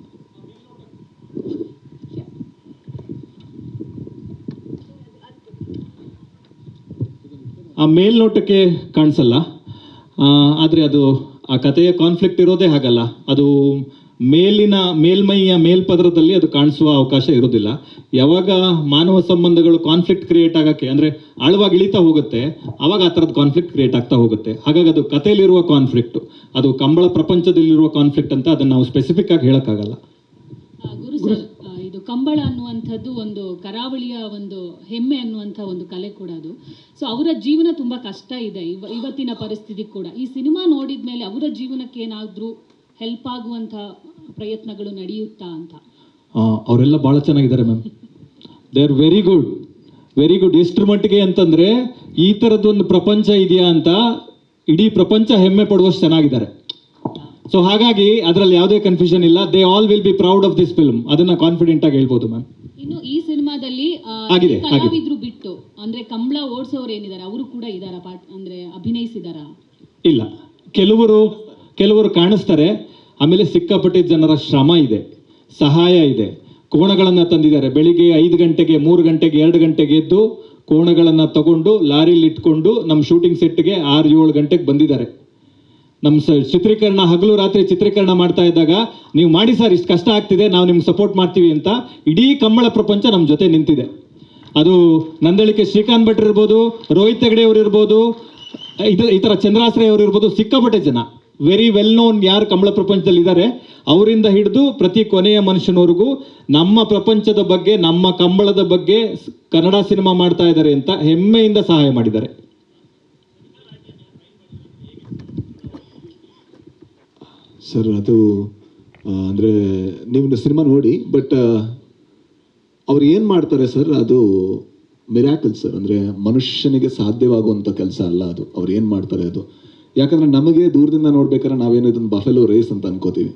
ಆ ಮೇಲ್ನೋಟಕ್ಕೆ ಕಾಣಿಸಲ್ಲ, ಆದರೆ ಅದು ಆ ಕಥೆಯ ಕಾನ್ಫ್ಲಿಕ್ಟ್ ಇರೋದೇ ಹಾಗಲ್ಲ. ಅದು ಮೇಲ್ಮೈಯ ಮೇಲ್ಪದರದಲ್ಲಿ ಅದು ಕಾಣಿಸುವ ಅವಕಾಶ ಇರೋದಿಲ್ಲ. ಯಾವಾಗ ಮಾನವ ಸಂಬಂಧಗಳು ಕಾನ್ಫ್ಲಿಕ್ಟ್ ಕ್ರಿಯೇಟ್ ಆಗಕ್ಕೆ ಅಂದರೆ ಆಳವಾಗಿ ಇಳಿತಾ ಹೋಗುತ್ತೆ, ಆವಾಗ ಆ ಥರದ ಕಾನ್ಫ್ಲಿಕ್ಟ್ ಕ್ರಿಯೇಟ್ ಆಗ್ತಾ ಹೋಗುತ್ತೆ. ಹಾಗಾಗಿ ಅದು ಕಥೆಯಲ್ಲಿರುವ ಕಾನ್ಫ್ಲಿಕ್ಟ್, ಅದು ಕಂಬಳ ಪ್ರಪಂಚದಲ್ಲಿರುವ ಕಾನ್ಫ್ಲಿಕ್ಟ್ ಅಂತ ಅದನ್ನು ನಾವು ಸ್ಪೆಸಿಫಿಕ್ ಆಗಿ ಹೇಳೋಕ್ಕಾಗಲ್ಲ. ಗುರು ಸರ್, ಇದು ಕಂಬಳ ಅನ್ನುವಂಥದ್ದು ಒಂದು ಕರಾವಳಿಯ ಒಂದು ಹೆಮ್ಮೆ ಅನ್ನುವಂಥ ಒಂದು ಕಲೆ ಕೂಡ ಅದು. ಸೊ ಅವರ ಜೀವನ ತುಂಬ ಕಷ್ಟ ಇದೆ ಇವತ್ತಿನ ಪರಿಸ್ಥಿತಿ ಕೂಡ. ಈ ಸಿನಿಮಾ ನೋಡಿದ ಮೇಲೆ ಅವರ ಜೀವನಕ್ಕೆ ಏನಾದರೂ ಹೆಲ್ಪ್ ಆಗುವಂಥ ಪ್ರಯತ್ನಗಳು ನಡೆಯುತ್ತಾ ಅಂತ? ಅವರೆಲ್ಲ ಭಾಳ ಚೆನ್ನಾಗಿದ್ದಾರೆ ma'am. They are very good, very good. ಎಷ್ಟರ ಮಟ್ಟಿಗೆ ಅಂತಂದರೆ ಈ ಥರದ್ದೊಂದು ಪ್ರಪಂಚ ಇದೆಯಾ ಅಂತ ಇಡೀ ಪ್ರಪಂಚ ಹೆಮ್ಮೆ ಪಡುವಷ್ಟು ಚೆನ್ನಾಗಿದ್ದಾರೆ. ಸೊ ಹಾಗಾಗಿ ಅದರಲ್ಲಿ ಯಾವುದೇ ಕನ್ಫ್ಯೂಷನ್ ಇಲ್ಲ. They all will be proud of this film. ಅದನ್ನ ಕಾನ್ಫಿಡೆಂಟ್ ಆಗಿ ಹೇಳ್ಬೋದು ಮ್ಯಾಮ್. ಇನ್ನು ಈ ಸಿನಿಮಾದಲ್ಲಿ ಕಲಾವಿದ್ರು ಬಿಟ್ಟು ಅಂದ್ರೆ ಕಂಬಳ ಓಡಿಸೋರು ಏನಿದ್ದಾರೆ ಅವರು ಕೂಡ ಇದಾರ ಅಂದ್ರೆ ಅಭಿನಯಿಸಿದಾರ? ಇಲ್ಲ, ಕೆಲವರು ಕಾಣಿಸ್ತಾರೆ. ಆಮೇಲೆ ಸಿಕ್ಕಾಪಟ್ಟೆ ಜನರ ಶ್ರಮ ಇದೆ, ಸಹಾಯ ಇದೆ. ಕೋಣಗಳನ್ನು ತಂದಿದ್ದಾರೆ. ಬೆಳಿಗ್ಗೆ 5 ಗಂಟೆಗೆ, 3 ಗಂಟೆಗೆ, 2 ಗಂಟೆಗೆ ಎದ್ದು ಕೋಣಗಳನ್ನು ತಗೊಂಡು ಲಾರಿಲಿ ಇಟ್ಕೊಂಡು ನಮ್ಮ ಶೂಟಿಂಗ್ ಸೆಟ್ಗೆ 6-7 ಗಂಟೆಗೆ ಬಂದಿದ್ದಾರೆ. ನಮ್ಮ ಚಿತ್ರೀಕರಣ ಹಗಲು ರಾತ್ರಿ ಚಿತ್ರೀಕರಣ ಮಾಡ್ತಾ ಇದ್ದಾಗ ನೀವು ಮಾಡಿ ಸರ್, ಇಷ್ಟು ಕಷ್ಟ ಆಗ್ತಿದೆ, ನಾವು ನಿಮ್ಗೆ ಸಪೋರ್ಟ್ ಮಾಡ್ತೀವಿ ಅಂತ ಇಡೀ ಕಂಬಳ ಪ್ರಪಂಚ ನಮ್ಮ ಜೊತೆ ನಿಂತಿದೆ. ಅದು ನಂದಳಿಕೆ ಶ್ರೀಕಾಂತ್ ಭಟ್ರು ಇರ್ಬೋದು, ರೋಹಿತ್ ಹೆಗಡೆ ಅವರು ಇರ್ಬೋದು, ಈ ಥರ ಚಂದ್ರಾಶ್ರಯ ಅವರು ಇರ್ಬೋದು. ಸಿಕ್ಕಾಪಟ್ಟೆ ಜನ ವೆರಿ ವೆಲ್ ನೋನ್ ಯಾರು ಕಂಬಳ ಪ್ರಪಂಚದಲ್ಲಿ ಇದ್ದಾರೆ, ಅವರಿಂದ ಹಿಡಿದು ಪ್ರತಿ ಕೊನೆಯ ಮನುಷ್ಯನವರೆಗೂ ನಮ್ಮ ಪ್ರಪಂಚದ ಬಗ್ಗೆ, ನಮ್ಮ ಕಂಬಳದ ಬಗ್ಗೆ ಕನ್ನಡ ಸಿನಿಮಾ ಮಾಡ್ತಾ ಇದ್ದಾರೆ ಅಂತ ಹೆಮ್ಮೆಯಿಂದ ಸಹಾಯ ಮಾಡಿದ್ದಾರೆ. ಸರ್, ಅದು ಅಂದರೆ ನೀವು ಸಿನಿಮಾ ನೋಡಿ, ಬಟ್ ಅವ್ರು ಏನು ಮಾಡ್ತಾರೆ ಸರ್, ಅದು ಮಿರಾಕಲ್ ಸರ್. ಅಂದರೆ ಮನುಷ್ಯನಿಗೆ ಸಾಧ್ಯವಾಗುವಂಥ ಕೆಲಸ ಅಲ್ಲ ಅದು. ಅವ್ರು ಏನು ಮಾಡ್ತಾರೆ ಅದು. ಯಾಕಂದರೆ ನಮಗೆ ದೂರದಿಂದ ನೋಡ್ಬೇಕಾದ್ರೆ ನಾವೇನು ಇದೊಂದು ಬಫೆಲೋ ರೇಸ್ ಅಂತ ಅನ್ಕೋತೀವಿ.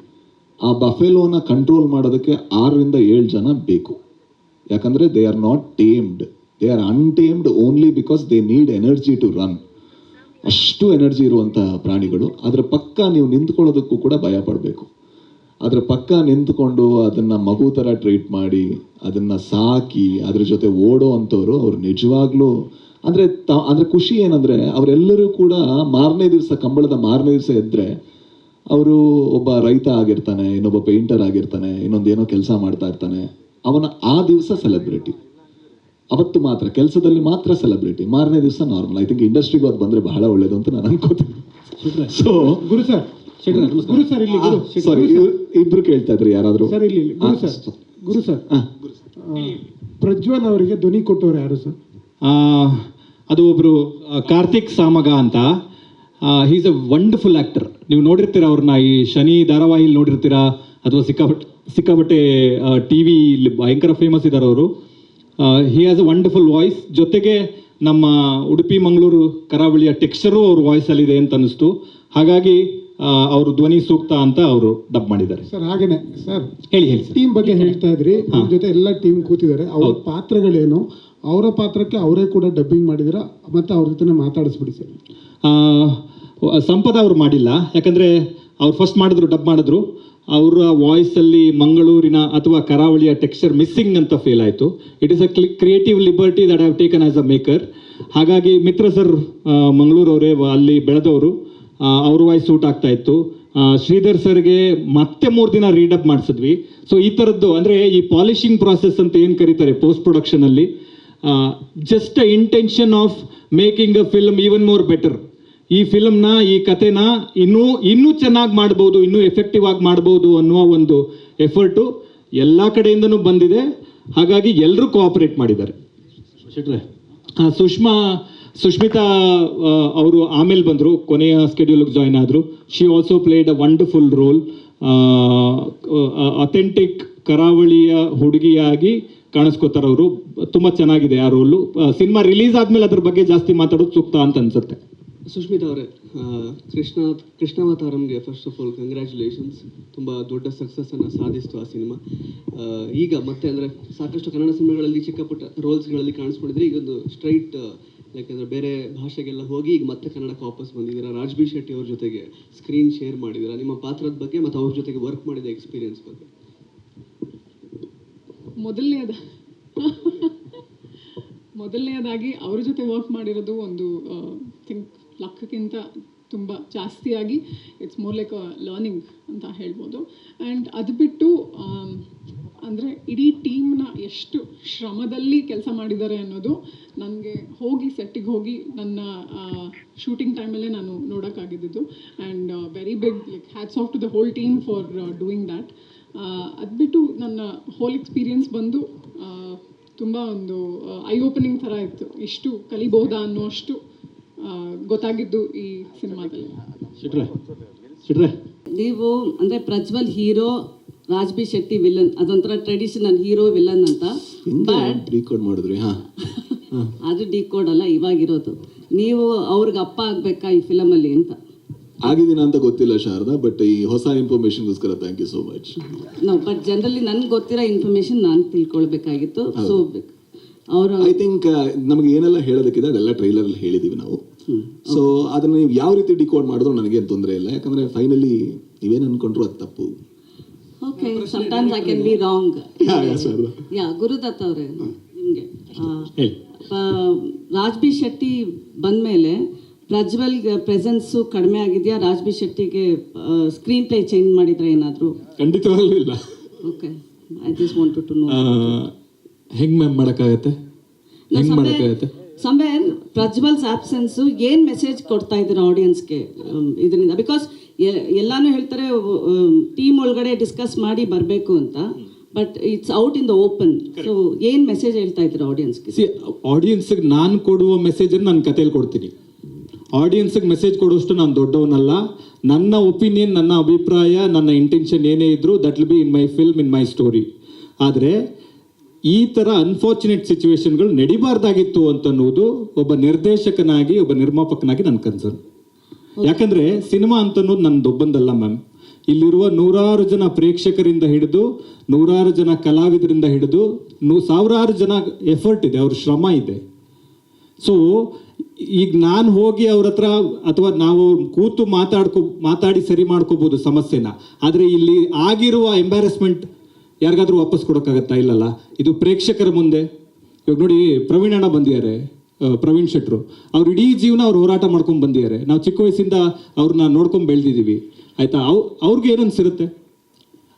ಆ ಬಫೆಲೋನ ಕಂಟ್ರೋಲ್ ಮಾಡೋದಕ್ಕೆ 6-7 ಜನ ಬೇಕು. ಯಾಕಂದರೆ they are not tamed, they are untamed only because they need energy to run. ಅಷ್ಟು ಎನರ್ಜಿ ಇರುವಂಥ ಪ್ರಾಣಿಗಳು. ಅದರ ಪಕ್ಕ ನೀವು ನಿಂತ್ಕೊಳ್ಳೋದಕ್ಕೂ ಕೂಡ ಭಯ ಪಡಬೇಕು. ಅದರ ಪಕ್ಕ ನಿಂತ್ಕೊಂಡು ಅದನ್ನು ಮಗು ಥರ ಟ್ರೀಟ್ ಮಾಡಿ, ಅದನ್ನು ಸಾಕಿ, ಅದ್ರ ಜೊತೆ ಓಡೋ ಅಂಥವ್ರು ಅವ್ರು ನಿಜವಾಗ್ಲೂ ಅಂದರೆ ಅಂದರೆ ಖುಷಿ ಏನಂದರೆ ಅವರೆಲ್ಲರೂ ಕೂಡ ಮಾರನೇ ದಿವಸ ಕಂಬಳದ ಮಾರನೇ ದಿವಸ ಎದ್ದರೆ ಅವರು ಒಬ್ಬ ರೈತ ಆಗಿರ್ತಾನೆ, ಇನ್ನೊಬ್ಬ ಪೇಂಟರ್ ಆಗಿರ್ತಾನೆ, ಇನ್ನೊಂದೇನೋ ಕೆಲಸ ಮಾಡ್ತಾ ಇರ್ತಾನೆ, ಅವನ ಆ ದಿವಸ ಸೆಲೆಬ್ರಿಟಿ, ಅವತ್ತು ಮಾತ್ರ ಕೆಲಸದಲ್ಲಿ ಮಾತ್ರ ಸೆಲೆಬ್ರಿಟಿ, ಮಾರನೇ ದಿವಸ ನಾರ್ಮಲ್. ಐ ಥಿಂಕ್ ಇಂಡಸ್ಟ್ರಿಗೂ ಅದು ಬಂದರೆ ಬಹಳ ಒಳ್ಳೇದು ಅಂತ ನಾನು ಅನ್ಕೋತೀನಿ. ಸೊ ಗುರು ಸರ್ ಇಲ್ಲಿ ಸಾರಿ, ಇಬ್ರು ಕೇಳ್ತಾ ಇದ್ರಿ ಯಾರಾದರೂ? ಸರ್ ಇಲ್ಲಿ ಗುರು ಸರ್ ಪ್ರಜ್ವಲ್ ಅವರಿಗೆ ಧ್ವನಿ ಕೊಟ್ಟವ್ರು ಯಾರು ಸರ್? ಅದು ಒಬ್ಬರು ಕಾರ್ತಿಕ್ ಸಾಮಗ ಅಂತ. Is a wonderful actor. ನೀವು ನೋಡಿರ್ತೀರ ಅವ್ರನ್ನ ಈ ಶನಿ ಧಾರಾವಾಹಿಲಿ ನೋಡಿರ್ತೀರಾ, ಅಥವಾ ಸಿಕ್ಕಾಪಟ್ಟೆ ಟಿ ವಿಲಿ ಭಯಂಕರ ಫೇಮಸ್ ಇದ್ದಾರೆ ಅವರು. He has a wonderful voice. ಜೊತೆಗೆ ನಮ್ಮ ಉಡುಪಿ ಮಂಗಳೂರು ಕರಾವಳಿಯ ಟೆಕ್ಸ್ಚರು ಅವ್ರ ವಾಯ್ಸಲ್ಲಿದೆ ಅಂತ ಅನ್ನಿಸ್ತು. ಹಾಗಾಗಿ ಅವರು ಧ್ವನಿ ಸೂಕ್ತ ಅಂತ ಅವರು ಡಬ್ ಮಾಡಿದ್ದಾರೆ. ಸರ್ ಹಾಗೇನೆ ಸರ್ ಹೇಳಿ ಟೀಮ್ ಬಗ್ಗೆ ಹೇಳ್ತಾ ಇದ್ರಿ, ನಿಮ್ಮ ಜೊತೆ ಎಲ್ಲ ಟೀಮ್ ಕೂತಿದ್ದಾರೆ, ಅವ್ರ ಪಾತ್ರಗಳೇನು, ಅವರ ಪಾತ್ರಕ್ಕೆ ಅವರೇ ಕೂಡ ಡಬ್ಬಿಂಗ್ ಮಾಡಿದಿರಾ ಮತ್ತೆ ಅವ್ರ ಜೊತೆ ಮಾತಾಡಿಸ್ಬಿಡಿ ಸರ್. ಸಂಪದ ಅವ್ರು ಮಾಡಿಲ್ಲ, ಯಾಕಂದರೆ ಅವ್ರು ಫಸ್ಟ್ ಡಬ್ ಮಾಡಿದ್ರು. ಅವರ ವಾಯ್ಸಲ್ಲಿ ಮಂಗಳೂರಿನ ಅಥವಾ ಕರಾವಳಿಯ ಟೆಕ್ಸ್ಚರ್ ಮಿಸ್ಸಿಂಗ್ ಅಂತ ಫೀಲ್ ಆಯಿತು. It is a creative liberty that have taken as a maker. ಹಾಗಾಗಿ ಮಿತ್ರ ಸರ್ ಮಂಗಳೂರವರೇ, ಅಲ್ಲಿ ಬೆಳೆದವರು, ಅವ್ರ ವಾಯ್ಸ್ ಸೂಟ್ ಆಗ್ತಾ ಇತ್ತು. ಶ್ರೀಧರ್ ಸರ್ಗೆ ಮತ್ತೆ 3 ದಿನ ರೀಡಪ್ ಮಾಡಿಸಿದ್ವಿ. ಸೊ ಈ ಥರದ್ದು ಅಂದರೆ ಈ ಪಾಲಿಶಿಂಗ್ ಪ್ರಾಸೆಸ್ ಅಂತ ಏನು ಕರೀತಾರೆ ಪೋಸ್ಟ್ ಪ್ರೊಡಕ್ಷನಲ್ಲಿ, just a intention of making a film even more better. ಈ ಫಿಲ್ಮ್ನ, ಈ ಕಥೆನ ಇನ್ನೂ ಚೆನ್ನಾಗಿ ಮಾಡ್ಬೋದು, ಇನ್ನೂ ಎಫೆಕ್ಟಿವ್ ಆಗಿ ಮಾಡ್ಬೋದು ಅನ್ನುವ ಒಂದು ಎಫರ್ಟು ಎಲ್ಲ ಕಡೆಯಿಂದನೂ ಬಂದಿದೆ. ಹಾಗಾಗಿ ಎಲ್ಲರೂ ಕೋಆಪರೇಟ್ ಮಾಡಿದ್ದಾರೆ. ಸುಷ್ಮಿತಾ ಅವರು ಆಮೇಲೆ ಬಂದರು, ಕೊನೆಯ ಸ್ಕೆಡ್ಯೂಲ್ಗೆ ಜಾಯ್ನ್ ಆದರು. She also played a wonderful role. Authentic ಕರಾವಳಿಯ ಹುಡುಗಿಯಾಗಿ ಕಾಣಿಸ್ಕೋತಾರೆ ಅವರು. ತುಂಬ ಚೆನ್ನಾಗಿದೆ ಆ ರೋಲು. ಸಿನಿಮಾ ರಿಲೀಸ್ ಆದಮೇಲೆ ಅದ್ರ ಬಗ್ಗೆ ಜಾಸ್ತಿ ಮಾತಾಡೋದು ಸೂಕ್ತ ಅಂತ ಅನ್ಸುತ್ತೆ. ಸುಷ್ಮಿತಾ ಅವರೇ, ಕೃಷ್ಣಾವತಾರಂಗೆ ಫಸ್ಟ್ ಆಫ್ ಆಲ್ ಕಂಗ್ರ್ಯಾಚುಲೇಷನ್ಸ್. ತುಂಬ ದೊಡ್ಡ ಸಕ್ಸಸ್ಸನ್ನು ಸಾಧಿಸ್ತು ಆ ಸಿನಿಮಾ. ಈಗ ಮತ್ತೆ ಅಂದರೆ ಸಾಕಷ್ಟು ಕನ್ನಡ ಸಿನಿಮಾಗಳಲ್ಲಿ ಚಿಕ್ಕ ಪುಟ್ಟ ರೋಲ್ಸ್ಗಳಲ್ಲಿ ಕಾಣಿಸ್ಕೊಂಡಿದ್ರೆ, ಈಗ ಒಂದು ಸ್ಟ್ರೈಟ್ ಯಾಕೆಂದರೆ ಬೇರೆ ಭಾಷೆಗೆಲ್ಲ ಹೋಗಿ ಈಗ ಮತ್ತೆ ಕನ್ನಡಕ್ಕೆ ವಾಪಸ್ ಬಂದಿದ್ದೀರಾ. ರಾಜ್ ಬಿ ಶೆಟ್ಟಿ ಅವ್ರ ಜೊತೆಗೆ ಸ್ಕ್ರೀನ್ ಶೇರ್ ಮಾಡಿದ್ದೀರಾ. ನಿಮ್ಮ ಪಾತ್ರದ ಬಗ್ಗೆ ಮತ್ತು ಅವ್ರ ಜೊತೆಗೆ ವರ್ಕ್ ಮಾಡಿದ ಎಕ್ಸ್ಪೀರಿಯನ್ಸ್ ಬಗ್ಗೆ. ಮೊದಲನೇದಾಗಿ ಅವ್ರ ಜೊತೆ ವರ್ಕ್ ಮಾಡಿರೋದು ಒಂದು ಥಿಂಕ್ ಲಕ್ಕಿಂತ ತುಂಬ ಜಾಸ್ತಿಯಾಗಿ it's more like a learning ಅಂತ ಹೇಳ್ಬೋದು. ಆ್ಯಂಡ್ ಅದು ಬಿಟ್ಟು ಅಂದರೆ ಇಡೀ ಟೀಮ್ನ ಎಷ್ಟು ಶ್ರಮದಲ್ಲಿ ಕೆಲಸ ಮಾಡಿದ್ದಾರೆ ಅನ್ನೋದು ನನಗೆ ಸೆಟ್ಟಿಗೆ ಹೋಗಿ ನನ್ನ ಶೂಟಿಂಗ್ ಟೈಮಲ್ಲೇ ನಾನು ನೋಡೋಕ್ಕಾಗಿದ್ದು. And very big hats off to the whole team for doing that. ಅದು ಬಿಟ್ಟು ನನ್ನ ಹೋಲ್ ಎಕ್ಸ್ಪೀರಿಯನ್ಸ್ ಬಂದು ತುಂಬ ಒಂದು ಐ ಓಪನಿಂಗ್ ಥರ ಇತ್ತು. ಇಷ್ಟು ಕಲಿಬಹುದಾ ಅನ್ನೋಷ್ಟು ಗೊತ್ತಾಗಿದ್ದು ಈ ಸಿನಿಮಾದಲ್ಲಿ. ನೀವು ಅಂದರೆ Prajwal hero, Raj B Shetty villain, ಅದೊಂಥರ ಟ್ರೆಡಿಷನಲ್ ಹೀರೋ ವಿಲನ್ ಅಂತ. ಬಟ್ ಡಿಕೋಡ್ ಮಾಡಿದ್ರಿ? ಅದು ಡಿಕೋಡ್ ಅಲ್ಲ ಇವಾಗಿರೋದು. ನೀವು ಅವ್ರಿಗೆ ಅಪ್ಪ ಆಗ್ಬೇಕಾ ಈ ಫಿಲಮಲ್ಲಿ ಅಂತ? ಆಗಿದ್ದೀನ ಅಂತ ಗೊತ್ತಿಲ್ಲ ಶಾರದಾ, ಬಟ್ ಈ ಹೊಸ ಇನ್ಫಾರ್ಮೇಶನ್ಗೋಸ್ಕರ thank you so much. But generally ನನ್ಗೆ ಗೊತ್ತಿರೋ ಇನ್ಫಾರ್ಮೇಶನ್ ನಾನು ತಿಳ್ಕೊಳ್ಬೇಕಾಗಿತ್ತು. ಸೊ ಅವರು ಐ ಥಿಂಕ್ ನಮಗೆ ಏನೆಲ್ಲ ಹೇಳೋದಕ್ಕಿದೆ ಅದೆಲ್ಲ ಟ್ರೈಲರಲ್ಲಿ ಹೇಳಿದ್ದೀವಿ ನಾವು. ಸೊ ಅದನ್ನು ನೀವು ಯಾವ ರೀತಿ ಡಿಕೋಡ್ ಮಾಡಿದ್ರು ನನಗೇನು ತೊಂದರೆ ಇಲ್ಲ, ಯಾಕಂದರೆ ಫೈನಲಿ ನೀವೇನು ಅನ್ಕೊಂಡ್ರು ಅದು ತಪ್ಪು. Okay, sometimes I can be wrong. Gurudatt ಅವರೇ, ನಿಮಗೆ ರಾಜ್ ಬಿ ಶೆಟ್ಟಿ ಬಂದಮೇಲೆ ಪ್ರಜ್ವಲ್ ಪ್ರೆಸೆನ್ಸು ಕಡಿಮೆ ಆಗಿದೆಯಾ? ರಾಜ್ ಬಿ ಶೆಟ್ಟಿಗೆ ಸ್ಕ್ರೀನ್ ಪ್ಲೇ ಚೇಂಜ್ ಮಾಡಿದ್ರೆ ಏನಾದರೂ? ಖಂಡಿತವಾಗ್ಲೂ ಇಲ್ಲ. Okay, I just wanted to know. ಹೆಂಗೆ ಮ್ಯಾಮ್ ಮಾಡೋಕ್ಕಾಗತ್ತೆ? ಸಮ್ವೇರ್ ಪ್ರಜ್ವಲ್ಸ್ ಆಬ್ಸೆನ್ಸು ಏನು ಮೆಸೇಜ್ ಕೊಡ್ತಾ ಇದ್ದೀರಾ ಆಡಿಯನ್ಸ್ಗೆ ಇದರಿಂದ? ಬಿಕಾಸ್ ಎಲ್ಲಾನು ಹೇಳ್ತಾರೆ ಟೀಮ್ ಒಳಗಡೆ ಡಿಸ್ಕಸ್ ಮಾಡಿ ಬರಬೇಕು ಅಂತ, but it's out in the open. So ಏನು ಮೆಸೇಜ್ ಹೇಳ್ತಾ ಇದ್ದೀರಾ ಆಡಿಯನ್ಸ್ಗೆ? ಆಡಿಯನ್ಸ್ಗೆ ನಾನು ಕೊಡುವ ಮೆಸೇಜನ್ನು ನನ್ನ ಕಥೆಯಲ್ಲಿ ಕೊಡ್ತೀನಿ. ಆಡಿಯನ್ಸ್ಗೆ ಮೆಸೇಜ್ ಕೊಡುವಷ್ಟು ನಾನು ದೊಡ್ಡವನಲ್ಲ. ನನ್ನ ಒಪಿನಿಯನ್, ನನ್ನ ಅಭಿಪ್ರಾಯ, ನನ್ನ ಇಂಟೆನ್ಷನ್ ಏನೇ ಇದ್ದರೂ that will be in my film, in my story. ಆದರೆ ಈ ಥರ ಅನ್ಫಾರ್ಚುನೇಟ್ ಸಿಚುವೇಶನ್ಗಳು ನಡಿಬಾರ್ದಾಗಿತ್ತು ಅಂತನ್ನುವುದು ಒಬ್ಬ ನಿರ್ದೇಶಕನಾಗಿ, ಒಬ್ಬ ನಿರ್ಮಾಪಕನಾಗಿ ನನ್ನ ಕನ್ಸರ್ನ್. ಯಾಕಂದರೆ ಸಿನಿಮಾ ಅಂತನ್ನೋದು ನನ್ನದೊಬ್ಬಂದಲ್ಲ ಮ್ಯಾಮ್. ಇಲ್ಲಿರುವ ನೂರಾರು ಜನ ಪ್ರೇಕ್ಷಕರಿಂದ ಹಿಡಿದು, ನೂರಾರು ಜನ ಕಲಾವಿದರಿಂದ ಹಿಡಿದು, ಸಾವಿರಾರು ಜನ ಎಫರ್ಟ್ ಇದೆ, ಅವ್ರ ಶ್ರಮ ಇದೆ. ಸೊ ಈಗ ನಾನು ಹೋಗಿ ಅವ್ರ ಹತ್ರ ಅಥವಾ ನಾವು ಕೂತು ಮಾತಾಡಿ ಸರಿ ಮಾಡ್ಕೋಬೋದು ಸಮಸ್ಯೆನ. ಆದರೆ ಇಲ್ಲಿ ಆಗಿರುವ ಎಂಬ್ಯಾರಸ್ಮೆಂಟ್ ಯಾರಿಗಾದ್ರೂ ವಾಪಸ್ ಕೊಡೋಕ್ಕಾಗತ್ತಾ? ಇಲ್ಲಲ್ಲ. ಇದು ಪ್ರೇಕ್ಷಕರ ಮುಂದೆ. ಇವಾಗ ನೋಡಿ, ಪ್ರವೀಣ್ ಅಣ್ಣ ಬಂದಿದ್ದಾರೆ, ಪ್ರವೀಣ್ ಶೆಟ್ರು. ಅವ್ರು ಇಡೀ ಜೀವನ ಅವ್ರು ಹೋರಾಟ ಮಾಡ್ಕೊಂಡು ಬಂದಿದ್ದಾರೆ. ನಾವು ಚಿಕ್ಕ ವಯಸ್ಸಿಂದ ಅವ್ರನ್ನ ನೋಡ್ಕೊಂಡು ಬೆಳೆದಿದ್ದೀವಿ ಆಯಿತಾ. ಅವ್ರಿಗೆ ಏನು ಅನಿಸಿರುತ್ತೆ?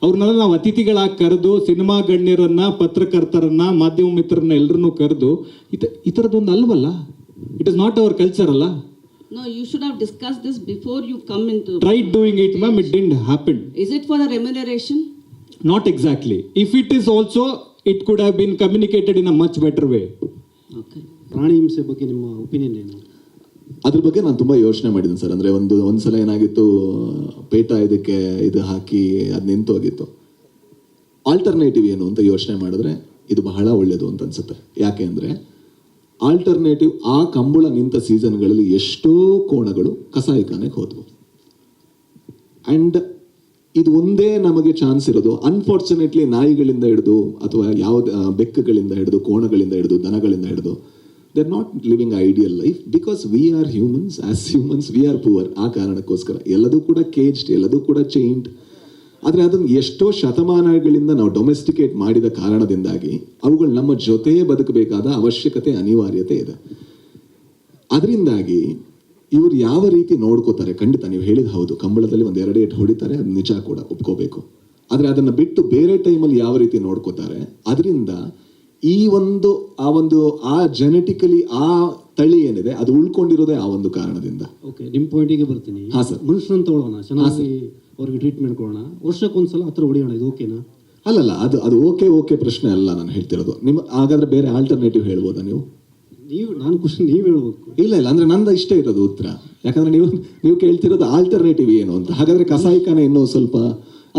ಅವ್ರನ್ನೆಲ್ಲ ನಾವು ಅತಿಥಿಗಳಾಗಿ ಕರೆದು ಸಿನಿಮಾ ಗಣ್ಯರನ್ನ, ಪತ್ರಕರ್ತರನ್ನ, ಮಾಧ್ಯಮ ಮಿತ್ರರನ್ನ ಎಲ್ಲರನ್ನೂ ಕರೆದು ಈ ಥರದ್ದೊಂದು ಅಲ್ವಲ್ಲ. It is not our culture ಅಲ್ಲ. No, you should have discussed this before you come into. Tried doing it, ma'am. It didn't happen. Is it for the remuneration? Not exactly. If it is also, it could have been communicated in a much better way. Okay, ಪ್ರಾಣಿ ಹಿಂಸೆ ಬಗ್ಗೆ ನಿಮ್ಮ opinion ಏನು? ಅದ್ರ ಬಗ್ಗೆ ನಾನು ತುಂಬ ಯೋಚನೆ ಮಾಡಿದ್ದೀನಿ ಸರ್. ಅಂದರೆ ಒಂದ್ಸಲ ಏನಾಗಿತ್ತು, ಪೇಟ ಇದಕ್ಕೆ ಇದು ಹಾಕಿ ಅದು ನಿಂತೋಗಿತ್ತು. ಆಲ್ಟರ್ನೇಟಿವ್ ಏನು ಅಂತ ಯೋಚನೆ ಮಾಡಿದ್ರೆ ಇದು ಬಹಳ ಒಳ್ಳೆಯದು ಅಂತ ಅನ್ಸುತ್ತೆ. ಯಾಕೆ ಅಂದರೆ ಆಲ್ಟರ್ನೇಟಿವ್ ಆ ಕಂಬಳ ನಿಂತ ಸೀಸನ್ಗಳಲ್ಲಿ ಎಷ್ಟೋ ಕೋಣಗಳು ಕಸಾಯಿಖಾನೆಗೆ ಹೋದವು. ಆ್ಯಂಡ್ ಇದು ಒಂದೇ ನಮಗೆ ಚಾನ್ಸ್ ಇರೋದು. ಅನ್ಫಾರ್ಚುನೇಟ್ಲಿ ನಾಯಿಗಳಿಂದ ಹಿಡಿದು ಅಥವಾ ಯಾವ್ದು ಬೆಕ್ಕುಗಳಿಂದ ಹಿಡಿದು, ಕೋಣಗಳಿಂದ ಹಿಡಿದು, ದನಗಳಿಂದ ಹಿಡಿದು, they are not living ideal life because we are humans. As humans we are poor. ಆ ಕಾರಣಕ್ಕೋಸ್ಕರ ಎಲ್ಲದೂ ಕೂಡ ಕೇಜ್ಡ್, ಎಲ್ಲದೂ ಕೂಡ ಚೈನ್ಡ್. ಆದರೆ ಅದನ್ನು ಎಷ್ಟೋ ಶತಮಾನಗಳಿಂದ ನಾವು ಡೊಮೆಸ್ಟಿಕೇಟ್ ಮಾಡಿದ ಕಾರಣದಿಂದಾಗಿ ಅವುಗಳು ನಮ್ಮ ಜೊತೆಯೇ ಬದುಕಬೇಕಾದ ಅವಶ್ಯಕತೆ, ಅನಿವಾರ್ಯತೆ ಇದೆ. ಅದರಿಂದಾಗಿ ಇವರು ಯಾವ ರೀತಿ ನೋಡ್ಕೋತಾರೆ, ಖಂಡಿತ ನೀವು ಹೇಳಿದ ಹೌದು, ಕಂಬಳದಲ್ಲಿ ಒಂದು 2 ಏಟು ಹೊಡಿತಾರೆ, ಅದು ನಿಜ ಕೂಡ ಒಪ್ಕೋಬೇಕು. ಆದರೆ ಅದನ್ನು ಬಿಟ್ಟು ಬೇರೆ ಟೈಮಲ್ಲಿ ಯಾವ ರೀತಿ ನೋಡ್ಕೋತಾರೆ, ಅದರಿಂದ ಆ ಜೆನೆಟಿಕಲಿ ಆ ತಳಿ ಏನಿದೆ ಅದು ಉಳ್ಕೊಂಡಿರೋದೇ ಆ ಒಂದು ಕಾರಣದಿಂದ. ಓಕೆ, ನಿಮ್ಮ ಪಾಯಿಂಟಿಗೆ ಬರ್ತೀನಿ. ಹಾಂ ಸರ್. ಮನುಷ್ಯರನ್ನು ತಗೊಳ್ಳೋಣ, ಚೆನ್ನಾಗಿ ಅವ್ರಿಗೆ ಟ್ರೀಟ್ಮೆಂಟ್ ಕೊಡೋಣ, ವರ್ಷಕ್ಕೊಂದ್ಸಲ ಹತ್ರ ಹೊಡಿಯೋಣ, ಇದು ಓಕೆನಾ? ಅಲ್ಲಲ್ಲ, ಅದು ಓಕೆ ಪ್ರಶ್ನೆ ಅಲ್ಲ ನಾನು ಹೇಳ್ತಿರೋದು. ಹಾಗಾದ್ರೆ ಬೇರೆ ಆಲ್ಟರ್ನೇಟಿವ್ ಹೇಳ್ಬೋದಾ ನೀವು? ನಾನು ಕ್ವಶನ್ ನೀವು ಹೇಳ್ಬೇಕು. ಇಲ್ಲ ಅಂದ್ರೆ ನಂದು ಇಷ್ಟ ಇರೋದು ಉತ್ತರ. ಯಾಕಂದ್ರೆ ನೀವು ಕೇಳ್ತಿರೋದು ಆಲ್ಟರ್ನೇಟಿವ್ ಏನು ಅಂತ. ಹಾಗಾದ್ರೆ ಕಸಾಯಿಖಾನೆ ಇನ್ನೂ ಸ್ವಲ್ಪ